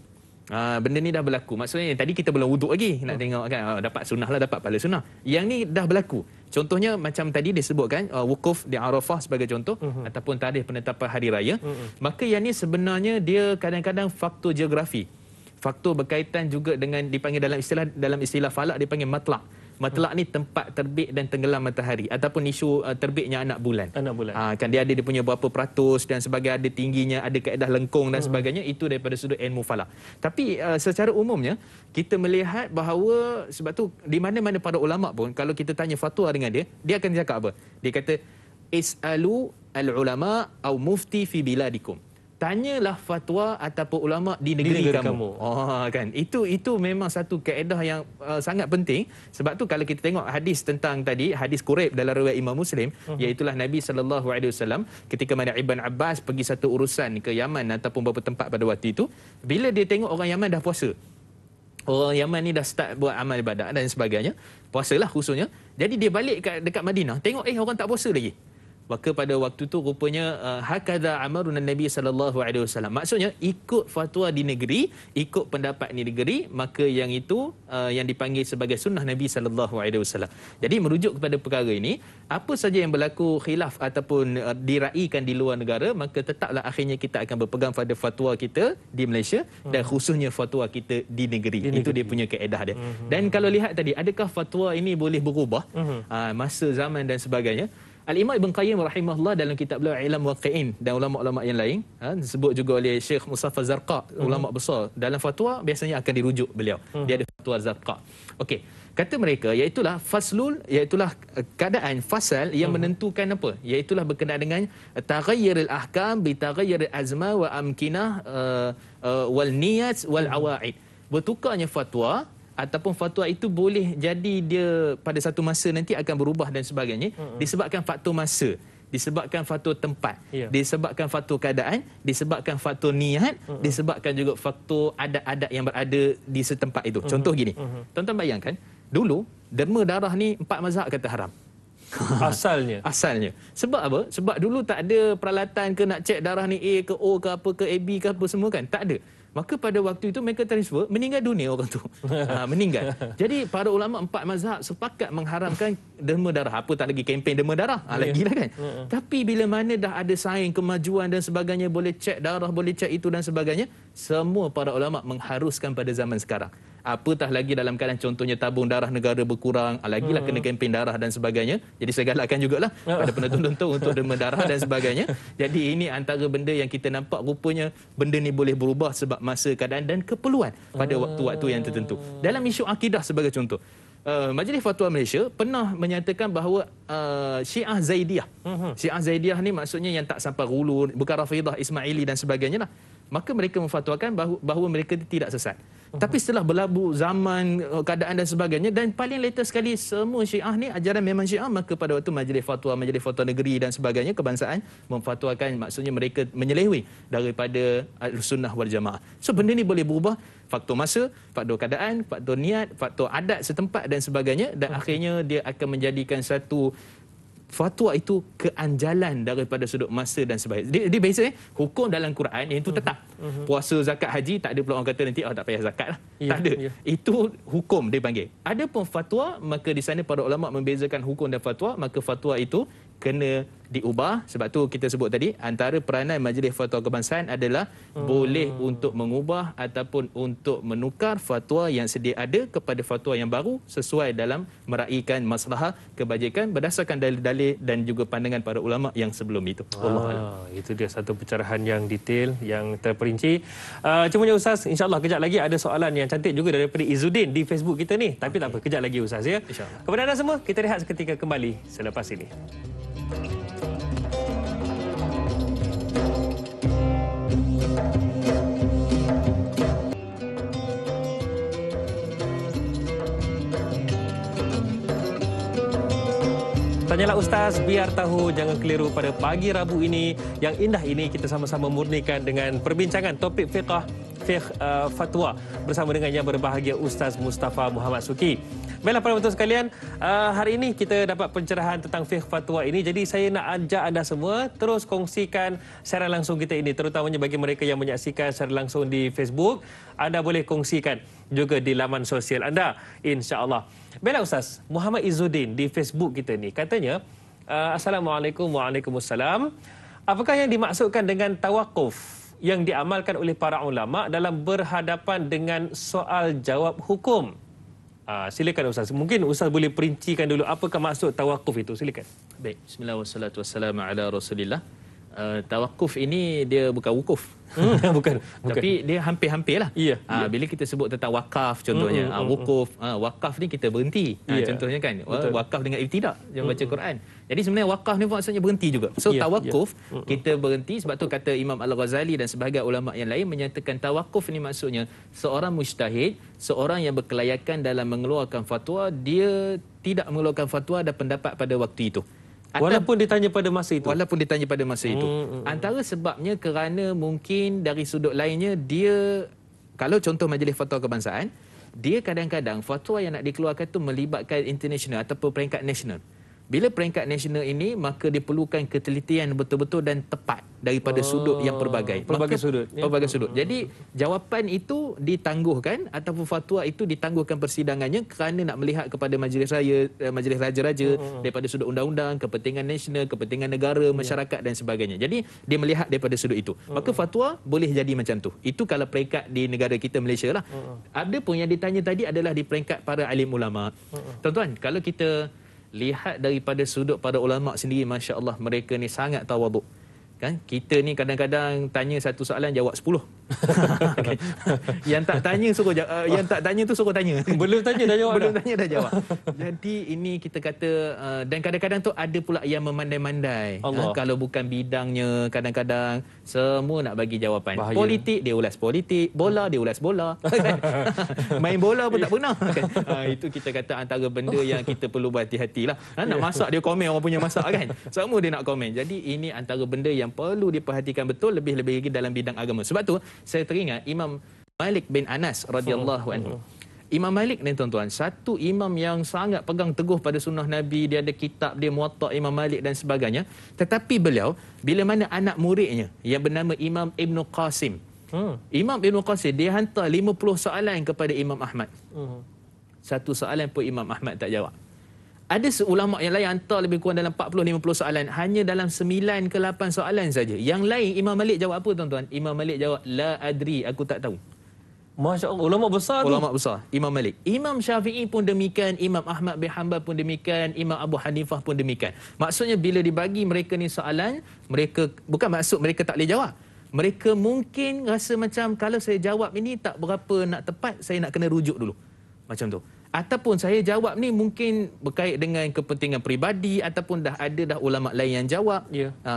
Speaker 2: Benda ni dah berlaku. Maksudnya tadi kita belum wuduk lagi. Nak tengok kan, dapat sunnah lah, dapat pahala sunnah. Yang ni dah berlaku. Contohnya macam tadi disebutkan wukuf di Arafah sebagai contoh, ataupun tarikh penetapan hari raya. Maka yang ni sebenarnya dia kadang-kadang faktor geografi. faktor berkaitan juga dengan dipanggil dalam istilah falak dipanggil matlaq. Matlaq ni tempat terbit dan tenggelam matahari ataupun isu terbitnya anak bulan. Kan dia ada dia punya berapa peratus dan sebagainya, ada tingginya, ada kaedah lengkung dan sebagainya, itu daripada sudut ilmu falak. Tapi secara umumnya kita melihat bahawa sebab tu di mana-mana para ulama pun kalau kita tanya fatwa dengan dia, dia akan cakap apa? Dia kata is'alu al-ulama au mufti fi biladikum. Tanyalah fatwa ataupun ulama di negeri kamu. Kan itu memang satu kaedah yang sangat penting. Sebab tu kalau kita tengok hadis tentang tadi, hadis Quraib dalam riwayat Imam Muslim, iaitu Nabi SAW ketika mana Ibn Abbas pergi satu urusan ke Yaman ataupun beberapa tempat pada waktu itu, bila dia tengok orang Yaman dah puasa, orang Yaman ni dah start buat amal ibadat dan sebagainya, puasalah khususnya, jadi dia balik dekat Madinah, tengok orang tak puasa lagi. Maka pada waktu tu rupanya hakadha amarun Nabi SAW. Maksudnya ikut fatwa di negeri, ikut pendapat di negeri, maka yang itu yang dipanggil sebagai sunnah Nabi SAW. Jadi merujuk kepada perkara ini, apa saja yang berlaku khilaf ataupun diraikan di luar negara, maka tetaplah akhirnya kita akan berpegang pada fatwa kita di Malaysia dan khususnya fatwa kita di negeri. Itu dia punya kaedah dia. Dan kalau lihat tadi, adakah fatwa ini boleh berubah masa zaman dan sebagainya? Al-Imam Ibn Qayyim rahimahullah dalam kitab beliau Ilam Waqi'in dan ulama-ulama yang lain, disebut juga oleh Syekh Mustafa Zarqa, ulama besar, dalam fatwa biasanya akan dirujuk beliau. Dia ada fatwa Zarqa. Okey, kata mereka iaitulah faslul, iaitulah keadaan fasal yang menentukan apa? Iaitulah berkenaan dengan taghayyurul ahkam bi taghayyuril azma wa amkinah wal niyat wal awaid. Bertukarnya fatwa ataupun fatwa itu boleh jadi dia pada satu masa nanti akan berubah dan sebagainya, disebabkan faktor masa, disebabkan faktor tempat, disebabkan faktor keadaan, disebabkan faktor niat, disebabkan juga faktor adat-adat yang berada di setempat itu. Contoh gini, tuan-tuan bayangkan, dulu derma darah ni 4 mazhab kata haram. Asalnya. Sebab apa? Sebab dulu tak ada peralatan ke nak cek darah ni A ke O ke apa ke AB ke apa semua kan? Tak ada. Maka pada waktu itu mereka transfer, meninggal dunia orang tu. Meninggal. Jadi para ulama 4 mazhab sepakat mengharamkan derma darah. Apa tak lagi kempen derma darah? Lagilah kan. Tapi bila mana dah ada sains, kemajuan dan sebagainya, boleh cek darah, boleh cek itu dan sebagainya, semua para ulama mengharuskan pada zaman sekarang. Apatah lagi dalam keadaan contohnya tabung darah negara berkurang, lagilah kena kempen darah dan sebagainya. Jadi saya galakkan jugalah pada penonton-penonton untuk derma darah dan sebagainya. Jadi ini antara benda yang kita nampak rupanya benda ni boleh berubah sebab masa, keadaan dan keperluan pada waktu-waktu yang tertentu. Dalam isu akidah sebagai contoh, Majlis Fatwa Malaysia pernah menyatakan bahawa Syiah Zaidiyah, Syiah Zaidiyah ni maksudnya yang tak sampai gulu, bukan Rafidah, Ismaili dan sebagainya lah. Maka mereka memfatwakan bahawa mereka tidak sesat. Tapi setelah berlabuh zaman, keadaan dan sebagainya, dan paling latest sekali semua Syiah ni ajaran memang Syiah, maka pada waktu Majlis Fatwa Negeri dan sebagainya, kebangsaan memfatwakan, maksudnya mereka menyeleweng daripada Sunnah wal Jamaah. So benda ni boleh berubah, faktor masa, faktor keadaan, faktor niat, faktor adat setempat dan sebagainya, dan akhirnya dia akan menjadikan satu fatwa itu keanjalan daripada sudut masa dan sebagainya. Dia biasa hukum dalam Quran itu tetap. Puasa, zakat, haji, tak ada pula orang kata nanti tak payah zakat lah. Tak ada. Itu hukum dia panggil. Ada pun fatwa, maka di sana para ulama membezakan hukum dan fatwa, maka fatwa itu kena diubah. Sebab tu kita sebut tadi, antara peranan Majlis Fatwa Kebangsaan adalah boleh untuk mengubah ataupun untuk menukar fatwa yang sedia ada kepada fatwa yang baru sesuai dalam meraihkan maslahah kebajikan berdasarkan dalil-dalil dan juga pandangan para ulama yang sebelum itu.
Speaker 1: Itu dia satu pencerahan yang detail, yang terperinci. Cumanya Ustaz, insyaAllah kejap lagi ada soalan yang cantik juga daripada Izzuddin di Facebook kita ni. Tapi tak apa, kejap lagi Ustaz ya. Kepada anda semua, kita rehat seketika, kembali selepas ini. Tanyalah Ustaz, biar tahu, jangan keliru pada pagi Rabu ini yang indah ini, kita sama-sama murnikan dengan perbincangan topik fiqh fatwa bersama dengan yang berbahagia Ustaz Mustafa Muhammad Suki. Baiklah para penonton sekalian, hari ini kita dapat pencerahan tentang fiqh fatwa ini. Jadi saya nak ajak anda semua terus kongsikan siaran langsung kita ini, terutamanya bagi mereka yang menyaksikan secara langsung di Facebook. Anda boleh kongsikan juga di laman sosial anda, insya-Allah. Baiklah Ustaz, Muhammad Izzuddin di Facebook kita ni katanya, Assalamualaikum. Waalaikumsalam. Apakah yang dimaksudkan dengan tawakuf yang diamalkan oleh para ulama dalam berhadapan dengan soal jawab hukum. Silakan Ustaz. Mungkin Ustaz boleh perincikan dulu apakah maksud tawakuf itu. Silakan.
Speaker 2: Baik, bismillah wassalatu wassalamu ala Rasulillah. Tawakuf ini dia bukan wukuf.
Speaker 1: Bukan.
Speaker 2: Tapi dia hampir-hampir lah.
Speaker 1: Ya.
Speaker 2: Bila kita sebut tentang wakaf contohnya, wukuf, wakaf ni kita berhenti. Contohnya kan, wakaf dengan ibtidak, jangan baca Quran. Jadi sebenarnya wakaf ni maksudnya berhenti juga. So tawakuf, kita berhenti, sebab tu kata Imam Al-Ghazali dan sebahagian ulama yang lain menyatakan tawakuf ni maksudnya seorang mujtahid, seorang yang berkelayakan dalam mengeluarkan fatwa, dia tidak mengeluarkan fatwa dan pendapat pada waktu itu.
Speaker 1: Walaupun ditanya pada masa itu.
Speaker 2: Antara sebabnya kerana mungkin dari sudut lainnya dia, kalau contoh Majlis Fatwa Kebangsaan, dia kadang-kadang fatwa yang nak dikeluarkan tu melibatkan international ataupun peringkat nasional. Bila peringkat nasional ini, maka diperlukan ketelitian betul-betul dan tepat daripada sudut yang pelbagai sudut. Jadi jawapan itu ditangguhkan ataupun fatwa itu ditangguhkan persidangannya kerana nak melihat kepada majlis raja-raja daripada sudut undang-undang, kepentingan nasional, kepentingan negara, masyarakat dan sebagainya. Jadi dia melihat daripada sudut itu. Maka fatwa boleh jadi macam tu. Itu kalau peringkat di negara kita Malaysia lah. Ada pun yang ditanya tadi adalah di peringkat para alim ulama. Tuan-tuan, kalau kita lihat daripada sudut para ulama sendiri, masya-Allah mereka ni sangat tawaduk. Kan kita ni kadang-kadang tanya satu soalan jawab 10. Okay. Yang tak tanya tu suruh tanya.
Speaker 1: Belum tanya dah jawab.
Speaker 2: Belum tanya dah jawab. Jadi ini kita kata dan kadang-kadang tu ada pula yang memandai-mandai. Kalau bukan bidangnya, kadang-kadang semua nak bagi jawapan. Bahaya. Politik dia ulas politik, bola dia ulas bola. Main bola pun tak pernah. Itu kita kata antara benda yang kita perlu berhati-hatilah. Nak masak dia komen orang punya masak kan. Semua dia nak komen. Jadi ini antara benda yang perlu diperhatikan betul, lebih-lebih lagi dalam bidang agama. Sebab tu saya teringat Imam Malik bin Anas radhiyallahu anhu. Imam Malik ni tuan-tuan, satu imam yang sangat pegang teguh pada sunnah Nabi. Dia ada kitab dia, Muwatta Imam Malik dan sebagainya. Tetapi beliau, bila mana anak muridnya yang bernama Imam Ibn Qasim, Imam Ibn Qasim, dia hantar 50 soalan kepada Imam Ahmad. Satu soalan pun Imam Ahmad tak jawab. Ada ulama yang lain hantar lebih kurang dalam 40-50 soalan. Hanya dalam 9 ke 8 soalan saja. Yang lain Imam Malik jawab apa tuan-tuan? Imam Malik jawab, la adri, aku tak tahu.
Speaker 1: Masya Allah, ulama besar tu.
Speaker 2: Ulama besar, Imam Malik. Imam Syafi'i pun demikian, Imam Ahmad bin Hanbal pun demikian, Imam Abu Hanifah pun demikian. Maksudnya bila dibagi mereka ni soalan, mereka, bukan maksud mereka tak boleh jawab. Mereka mungkin rasa macam kalau saya jawab ini tak berapa nak tepat, saya nak kena rujuk dulu. Macam tu. Ataupun saya jawab ni mungkin berkait dengan kepentingan peribadi, ataupun dah ada ulama lain yang jawab,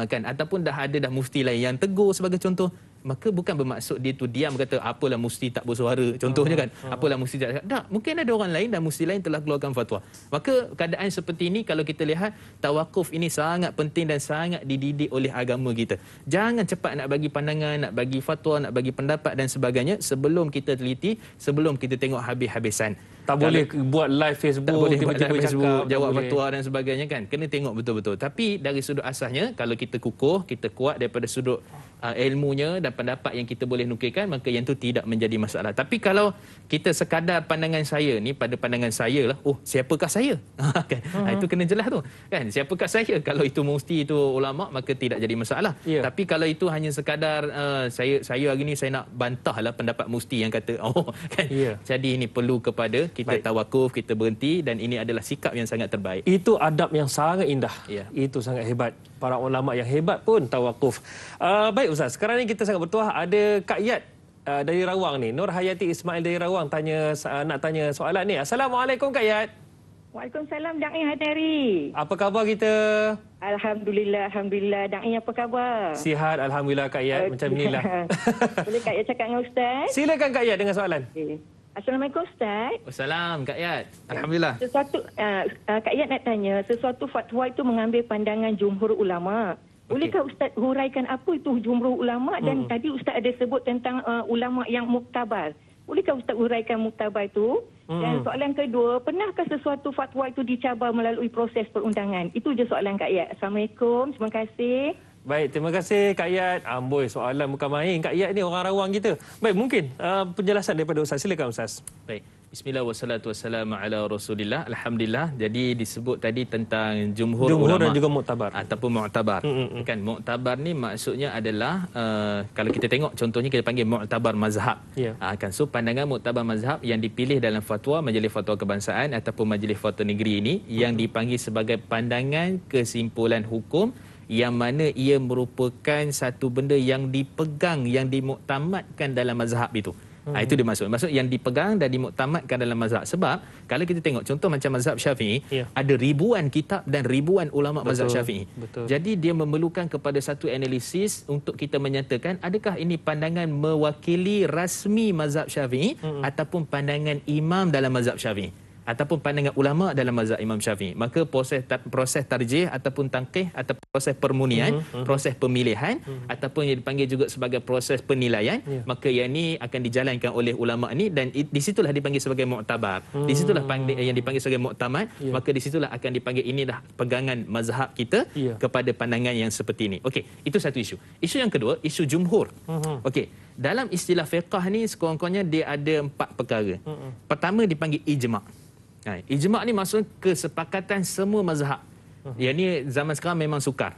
Speaker 2: kan, ataupun dah ada mufti lain yang tegur sebagai contoh. Maka bukan bermaksud dia tu diam kata apalah mufti tak bersuara contohnya kan, apalah mufti tak, mungkin ada orang lain dan mufti lain telah keluarkan fatwa. Maka keadaan seperti ini kalau kita lihat, tawakuf ini sangat penting dan sangat dididik oleh agama kita. Jangan cepat nak bagi pandangan, nak bagi fatwa, nak bagi pendapat dan sebagainya sebelum kita teliti, sebelum kita tengok habis-habisan.
Speaker 1: Tak boleh buat live Facebook,
Speaker 2: tak boleh buat live Facebook, jawab
Speaker 1: boleh
Speaker 2: fatwa dan sebagainya kan. Kena tengok betul-betul. Tapi dari sudut asasnya, kalau kita kukuh, kita kuat daripada sudut ilmunya dan pendapat yang kita boleh nukilkan, maka yang itu tidak menjadi masalah. Tapi kalau kita sekadar pandangan saya ni, pada pandangan saya lah, oh siapakah saya? Kan? Itu kena jelas tu. Kan? Siapakah saya? Kalau itu mufti, itu ulama, maka tidak jadi masalah. Tapi kalau itu hanya sekadar saya hari ni saya nak bantahlah pendapat mufti yang kata kan. Jadi ini perlu kepada kita tawakuf, kita berhenti, dan ini adalah sikap yang sangat terbaik.
Speaker 1: Itu adab yang sangat indah. Itu sangat hebat. Para ulama yang hebat pun tawakuf. Baik Ustaz, sekarang ni kita sangat bertuah. Ada Kak Yat dari Rawang ni. Nur Hayati Ismail dari Rawang nak tanya soalan ni. Assalamualaikum Kak Yat.
Speaker 6: Waalaikumsalam Da'i Hadari.
Speaker 1: Apa khabar kita?
Speaker 6: Alhamdulillah, Alhamdulillah. Da'i apa khabar?
Speaker 1: Sihat, Alhamdulillah Kak Yat. Macam inilah.
Speaker 6: Boleh Kak Yat cakap dengan Ustaz?
Speaker 1: Silakan Kak Yat dengan soalan.
Speaker 6: Okay. Assalamualaikum Ustaz.
Speaker 2: Wassalam Kak Yat. Alhamdulillah.
Speaker 6: Kak Yat nak tanya, sesuatu fatwa itu mengambil pandangan jumhur ulama. Bolehkah Ustaz huraikan apa itu jumhur ulama? Dan tadi Ustaz ada sebut tentang ulama yang muktabar. Bolehkah Ustaz huraikan muktabar itu? Dan soalan kedua, pernahkah sesuatu fatwa itu dicabar melalui proses perundangan? Itu je soalan Kak Yat. Assalamualaikum. Terima kasih.
Speaker 1: Baik, terima kasih Kak Yat. Amboi, soalan bukan main. Kak Yat ni orang Rawang kita. Baik, mungkin penjelasan daripada Ustaz. Silakan Ustaz.
Speaker 2: Baik. Bismillah wassalatu wassalamu ala Rasulillah. Alhamdulillah. Jadi disebut tadi tentang jumhur
Speaker 1: Jumhur
Speaker 2: ulama
Speaker 1: dan juga muktabar.
Speaker 2: ataupun muktabar. Kan muktabar ni maksudnya adalah kalau kita tengok contohnya kita panggil muktabar mazhab.
Speaker 1: Ya.
Speaker 2: Kan so pandangan muktabar mazhab yang dipilih dalam fatwa Majlis Fatwa Kebangsaan ataupun Majlis Fatwa Negeri ini yang dipanggil sebagai pandangan kesimpulan hukum yang mana ia merupakan satu benda yang dipegang, yang dimuktamadkan dalam mazhab itu. Itu dia maksud yang dipegang dan dimuktamadkan dalam mazhab. Sebab kalau kita tengok contoh macam mazhab Syafi'i, ada ribuan kitab dan ribuan ulama mazhab Syafi'i. Jadi dia memerlukan kepada satu analisis untuk kita menyatakan adakah ini pandangan mewakili rasmi mazhab Syafi'i ataupun pandangan imam dalam mazhab Syafi'i ataupun pandangan ulama dalam mazhab Imam Syafi'i. Maka proses tarjih ataupun tangqih atau proses permunian, proses pemilihan ataupun yang dipanggil juga sebagai proses penilaian, maka yang ini akan dijalankan oleh ulama ni dan di situlah dipanggil sebagai muktabar. Di situlah yang dipanggil sebagai muktamad, maka di situlah akan dipanggil ini dah pegangan mazhab kita kepada pandangan yang seperti ini. Okey, itu satu isu. Isu yang kedua, isu jumhur. Okey, dalam istilah fiqh ni sekurang-kurangnya dia ada 4 perkara. Pertama dipanggil ijma'. Ijma' ni maksud kesepakatan semua mazhab. Yang ni zaman sekarang memang sukar.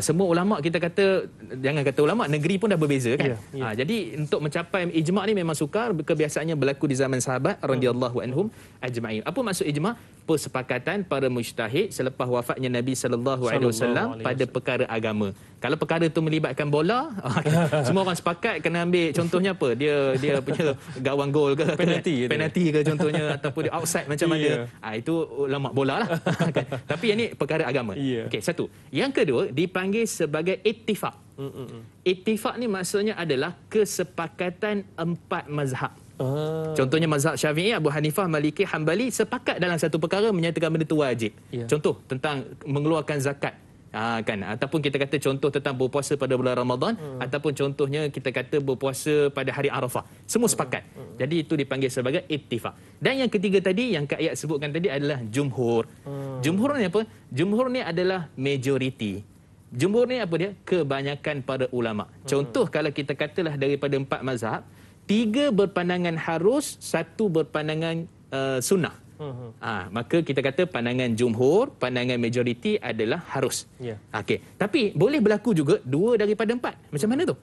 Speaker 2: Semua ulama kita kata, jangan kata ulama, negeri pun dah berbeza kan. Jadi untuk mencapai ijma' ni memang sukar, kebiasaannya berlaku di zaman sahabat radhiyallahu anhum ajma'in. Apa maksud ijma'? Persepakatan para mujtahid selepas wafatnya Nabi sallallahu alaihi wasallam pada perkara agama. Kalau perkara itu melibatkan bola, semua orang sepakat kena ambil contohnya apa? Dia punya gawang gol ke penalti ke contohnya ataupun dia outside macam mana. Itu ulama bola lah. Tapi yang ni perkara agama. Okey, satu. Yang kedua dipanggil sebagai ittifaq. Ittifaq ni maksudnya adalah kesepakatan 4 mazhab. Contohnya mazhab Syafi'i, Abu Hanifah, Maliki, Hambali sepakat dalam satu perkara menyatakan benda itu wajib. Contoh tentang mengeluarkan zakat. Kan, ataupun kita kata contoh tentang berpuasa pada bulan Ramadan, ataupun contohnya kita kata berpuasa pada hari Arafah. Semua sepakat. Jadi itu dipanggil sebagai ittifaq. Dan yang ketiga tadi yang Kak Ayat sebutkan tadi adalah jumhur. Jumhur ni apa? Jumhur ni adalah majoriti. Jumhur ni apa dia? Kebanyakan para ulama. Contoh kalau kita katalah daripada 4 mazhab, 3 berpandangan harus, 1 berpandangan sunnah. Maka kita kata pandangan jumhur, pandangan majoriti adalah harus. Okey. Tapi boleh berlaku juga 2 daripada 4. Macam mana tu?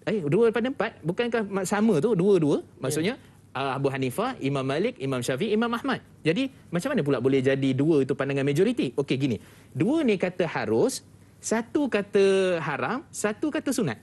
Speaker 2: 2 daripada 4 bukankah sama tu 2-2? Maksudnya Abu Hanifah, Imam Malik, Imam Syafi'i, Imam Ahmad. Jadi macam mana pula boleh jadi 2 itu pandangan majoriti? Okey, gini. 2 ni kata harus, 1 kata haram, 1 kata sunat.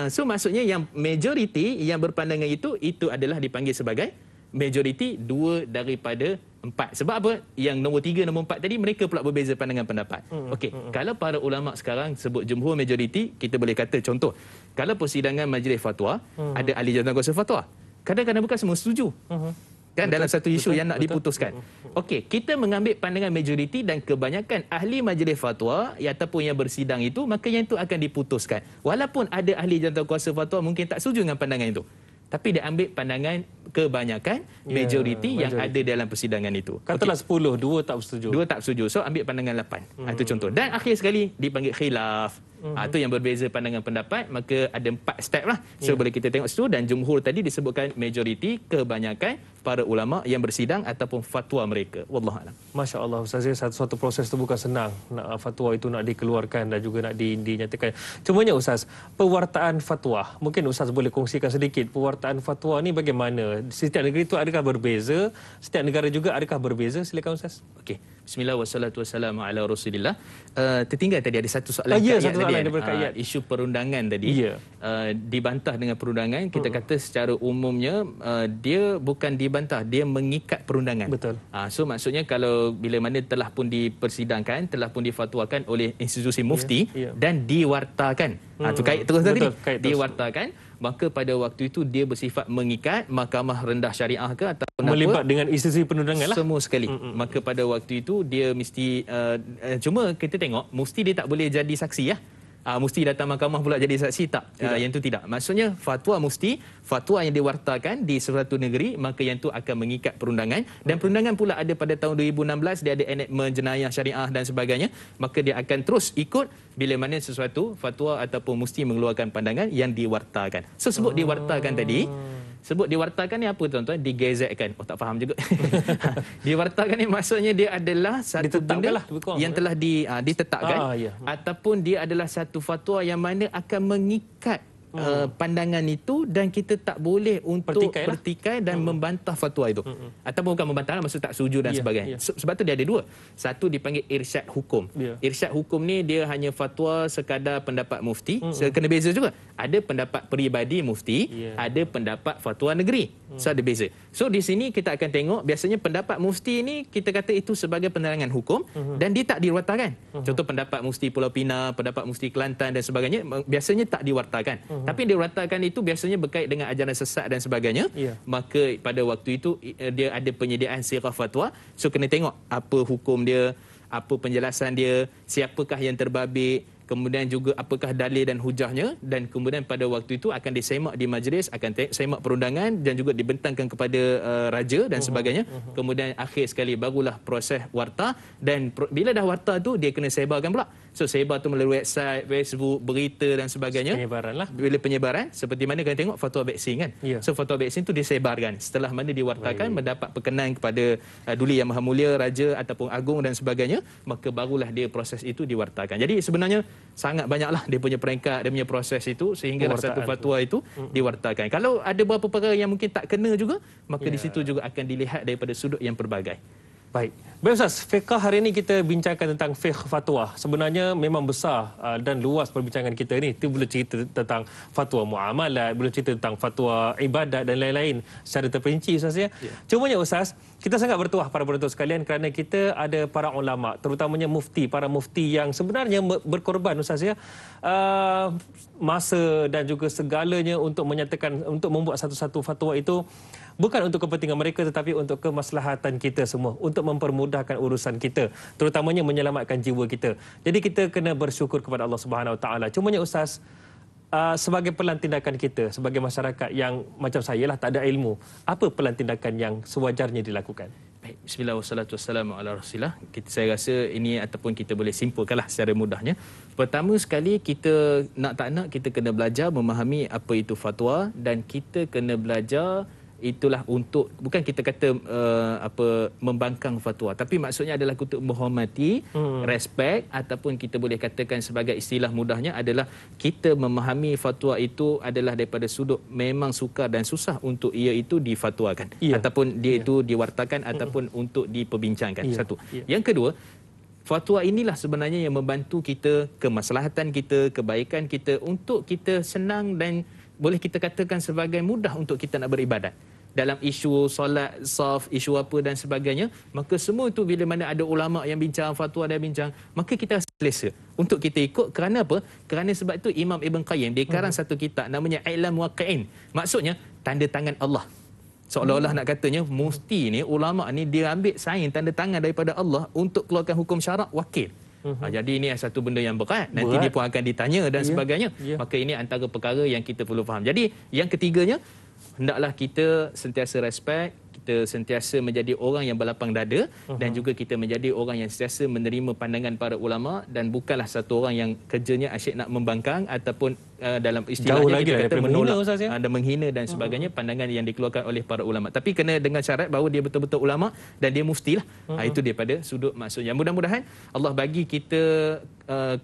Speaker 2: So maksudnya yang majoriti yang berpandangan itu adalah dipanggil sebagai majoriti 2 daripada 4. Sebab apa? Yang nombor 3, nombor 4 tadi mereka pula berbeza pandangan pendapat. Okey, kalau para ulama sekarang sebut jumhur majoriti, kita boleh kata contoh, kalau persidangan majlis fatwa, ada ahli jawatan kuasa fatwa. Kadang-kadang bukan semua setuju. Kan dalam satu isu yang nak diputuskan. Okey, kita mengambil pandangan majoriti dan kebanyakan ahli majlis fatwa ataupun yang bersidang itu, maka yang itu akan diputuskan. Walaupun ada ahli jawatan kuasa fatwa mungkin tak setuju dengan pandangan itu, tapi dia ambil pandangan kebanyakan majoriti yang ada dalam persidangan itu.
Speaker 1: Katalah 10, 2 tak setuju.
Speaker 2: 2 tak setuju. So ambil pandangan 8. Itu contoh. Dan akhir sekali dipanggil khilaf. Itu yang berbeza pandangan pendapat, maka ada 4 step lah. So boleh kita tengok situ, dan jumhur tadi disebutkan majoriti, kebanyakan para ulama yang bersidang ataupun fatwa mereka. Wallahualam.
Speaker 1: Masya Allah, Ustaz, satu proses itu bukan senang. Nak fatwa itu nak dikeluarkan dan juga nak dinyatakan. Cumanya Ustaz, pewartaan fatwa, mungkin Ustaz boleh kongsikan sedikit pewartaan fatwa ni bagaimana? Setiap negeri itu adakah berbeza? Setiap negara juga adakah berbeza? Silakan Ustaz.
Speaker 2: Okey. Bismillah wassalatu wassalamu ala Rasulillah. Tertinggal tadi ada satu soalan
Speaker 1: satu soalan daripada
Speaker 2: isu perundangan tadi. Dibantah dengan perundangan, kita kata secara umumnya dia bukan dibantah, dia mengikat perundangan.
Speaker 1: Betul.
Speaker 2: So maksudnya kalau bila mana telah pun dipersidangkan, telah pun difatwakan oleh institusi mufti dan diwartakan. Tu kait terus tadi. Diwartakan, maka pada waktu itu dia bersifat mengikat, mahkamah rendah syariah ke ataupun
Speaker 1: melibat dengan institusi perundangan lah.
Speaker 2: Semua sekali. Maka pada waktu itu dia mesti cuma kita tengok mesti dia tak boleh jadi saksi ya. Mesti datang mahkamah pula jadi saksi tak? Yang itu tidak. Maksudnya fatwa mufti, fatwa yang diwartakan di suatu negeri, maka yang itu akan mengikat perundangan. Dan perundangan pula ada pada tahun 2016, dia ada enactment jenayah syariah dan sebagainya. Maka dia akan terus ikut bila mana sesuatu fatwa ataupun mufti mengeluarkan pandangan yang diwartakan. So sebut diwartakan tadi, Sebut diwartakan ni apa tuan-tuan? Digazetkan. Oh tak faham juga. Diwartakan ni maksudnya dia adalah satu benda yang telah ditetapkan ataupun dia adalah satu fatwa yang mana akan mengikat pandangan itu dan kita tak boleh untuk pertikai dan membantah fatwa itu. Ataupun bukan membantah, maksud tak setuju dan sebagainya. Sebab tu dia ada dua. Satu dipanggil irsyad hukum. Irsyad hukum ni dia hanya fatwa sekadar pendapat mufti. Kena beza juga. Ada pendapat peribadi mufti, ada pendapat fatwa negeri. So ada beza. So di sini kita akan tengok biasanya pendapat mufti ni kita kata itu sebagai penerangan hukum dan dia tak diwartakan. Contoh pendapat mufti Pulau Pinang, pendapat mufti Kelantan dan sebagainya biasanya tak diwartakan. Tapi diwartakan itu biasanya berkait dengan ajaran sesat dan sebagainya. Maka pada waktu itu dia ada penyediaan sirah fatwa. So kena tengok apa hukum dia, apa penjelasan dia, siapakah yang terbabit, kemudian juga apakah dalil dan hujahnya, dan kemudian pada waktu itu akan disemak di majlis, akan semak perundangan dan juga dibentangkan kepada raja dan sebagainya. Kemudian akhir sekali barulah proses warta, dan bila dah warta tu dia kena sebarkan pula. So sebar tu melalui website, Facebook, berita dan sebagainya.
Speaker 1: Penyebaran lah.
Speaker 2: Bila penyebaran, seperti mana kena tengok fatwa vaksin kan. So fatwa vaksin tu disebarkan. Setelah mana diwartakan, mendapat perkenan kepada Duli Yang Maha Mulia, Raja ataupun Agung dan sebagainya, maka barulah dia proses itu diwartakan. Jadi sebenarnya sangat banyaklah dia punya peringkat, dia punya proses itu sehinggalah satu fatwa itu diwartakan. Kalau ada beberapa perkara yang mungkin tak kena juga, maka di situ juga akan dilihat daripada sudut yang pelbagai.
Speaker 1: Baik. Baik Ustaz, fiqh hari ini kita bincangkan tentang fiqh fatwa. Sebenarnya memang besar dan luas perbincangan kita ni. Kita boleh cerita tentang fatwa muamalat, boleh cerita tentang fatwa ibadat dan lain-lain secara terperinci Ustaz ya. Cumanya Ustaz, kita sangat bertuah para penonton sekalian kerana kita ada para ulama, terutamanya mufti, para mufti yang sebenarnya berkorban Ustaz ya. Masa dan juga segalanya untuk menyatakan, untuk membuat satu-satu fatwa itu bukan untuk kepentingan mereka tetapi untuk kemaslahatan kita semua, untuk mempermudahkan urusan kita, terutamanya menyelamatkan jiwa kita. Jadi kita kena bersyukur kepada Allah Subhanahu Wa Taala. Cumanya Ustaz, sebagai pelan tindakan kita sebagai masyarakat yang macam saya lah tak ada ilmu, apa pelan tindakan yang sewajarnya dilakukan?
Speaker 2: Baik, bismillah wassalatu wassalamu ala rasulillah. Saya rasa ini ataupun kita boleh simpulkanlah secara mudahnya. Pertama sekali, kita nak tak nak kita kena belajar memahami apa itu fatwa, dan kita kena belajar itulah untuk, bukan kita kata membangkang fatwa, tapi maksudnya adalah untuk menghormati, respect, ataupun kita boleh katakan sebagai istilah mudahnya adalah kita memahami fatwa itu adalah daripada sudut memang sukar dan susah untuk ia itu difatwakan, ataupun dia itu diwartakan ataupun untuk diperbincangkan. Satu. Yang kedua, fatwa inilah sebenarnya yang membantu kita, kemaslahatan kita, kebaikan kita, untuk kita senang dan boleh kita katakan sebagai mudah untuk kita nak beribadat. Dalam isu solat, saf, isu apa dan sebagainya, maka semua itu bila mana ada ulama yang bincang, fatwa dia bincang, maka kita selesa untuk kita ikut. Kerana apa? Kerana sebab itu Imam Ibn Qayyim dia karang satu kitab namanya I'lam Waqi'in. Maksudnya tanda tangan Allah. Seolah-olah nak katanya mufti ni, ulama ni dia ambil sain tanda tangan daripada Allah untuk keluarkan hukum syarak wakil. Jadi ini satu benda yang berat. Nanti dia pun akan ditanya dan sebagainya. Maka ini antara perkara yang kita perlu faham. Jadi yang ketiganya, hendaklah kita sentiasa respect, kita sentiasa menjadi orang yang berlapang dada, dan juga kita menjadi orang yang sentiasa menerima pandangan para ulama, dan bukanlah satu orang yang kerjanya asyik nak membangkang ataupun dalam istilahnya kita kata menolak dan menghina dan sebagainya pandangan yang dikeluarkan oleh para ulama. Tapi kena dengan syarat bahawa dia betul-betul ulama dan dia muftilah. Itu daripada sudut maksudnya. Mudah-mudahan Allah bagi kita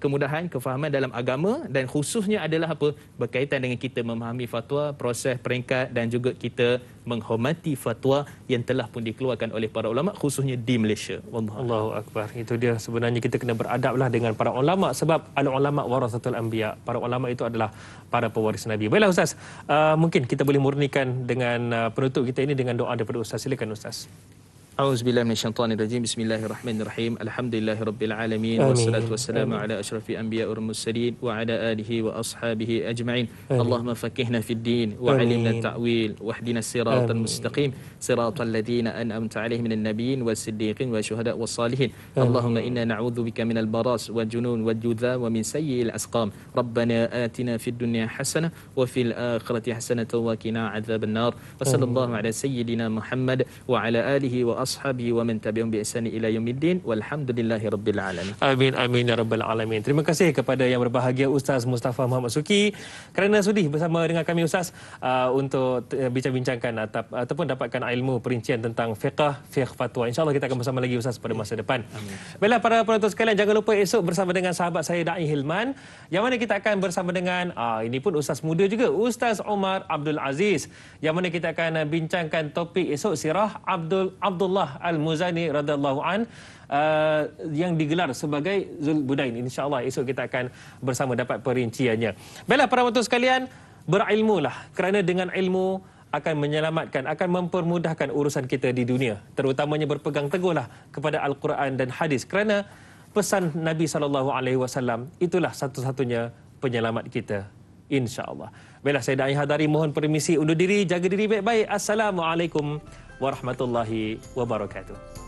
Speaker 2: kemudahan, kefahaman dalam agama, dan khususnya adalah apa? Berkaitan dengan kita memahami fatwa, proses, peringkat, dan juga kita menghormati fatwa yang telah pun dikeluarkan oleh para ulama, khususnya di Malaysia.
Speaker 1: Allahu Akbar. Itu dia, sebenarnya kita kena beradablah dengan para ulama, sebab al-ulama warasatul anbiya. Para ulama itu adalah para pewaris Nabi. Baiklah Ustaz, mungkin kita boleh murnikan dengan penutup kita ini dengan doa daripada Ustaz. Silakan Ustaz.
Speaker 2: A'udzubillahi minasyaitonirrajim. Bismillahirrahmanirrahim. Alhamdulillahirabbil alamin, wassalatu wassalamu ala asyrafil anbiya'i wal mursalin wa ala alihi wa ashabihi ajma'in. Allahumma faqihna fid din wa 'allimna at-ta'wil wahdina as-siratal mustaqim, siratal ladzina an'amta 'alaihim minan nabiyyin was-siddiqin wasyuhada' was-salihin. Allahumma inna na'udzubika minal baras wal junun wal judza wa min sayyi'il asqam. Rabbana atina fid dunya hasanah wa fil akhirati hasanah wa qina 'adzaban nar. Wa sallallahu ala sayyidina Muhammad wa ala alihi wa ashabihi wa man tabi'ahum bi ihsani ila yaumiddin walhamdulillahi rabbil alamin.
Speaker 1: Amin amin ya rabbal alamin. Terima kasih kepada yang berbahagia Ustaz Mustafa Muhammad Suki kerana sudi bersama dengan kami Ustaz untuk bincang-bincangkan ataupun dapatkan ilmu perincian tentang fiqh fatwa. InsyaAllah kita akan bersama lagi Ustaz pada masa depan. Baiklah para penonton sekalian, jangan lupa esok bersama dengan sahabat saya Da'i Hilman, yang mana kita akan bersama dengan ini pun Ustaz muda juga, Ustaz Omar Abdul Aziz, yang mana kita akan bincangkan topik esok sirah Abdullah Al-Muzani radhiyallahu an yang digelar sebagai Zulbudain. InsyaAllah esok kita akan bersama dapat perinciannya. Baiklah para penonton sekalian, berilmulah kerana dengan ilmu akan menyelamatkan, akan mempermudahkan urusan kita di dunia. Terutamanya berpegang teguhlah kepada Al-Quran dan hadis kerana pesan Nabi SAW itulah satu-satunya penyelamat kita, insya-Allah. Baiklah, saya Da'i Hadari mohon permisi undur diri, jaga diri baik-baik. Assalamualaikum warahmatullahi wabarakatuh.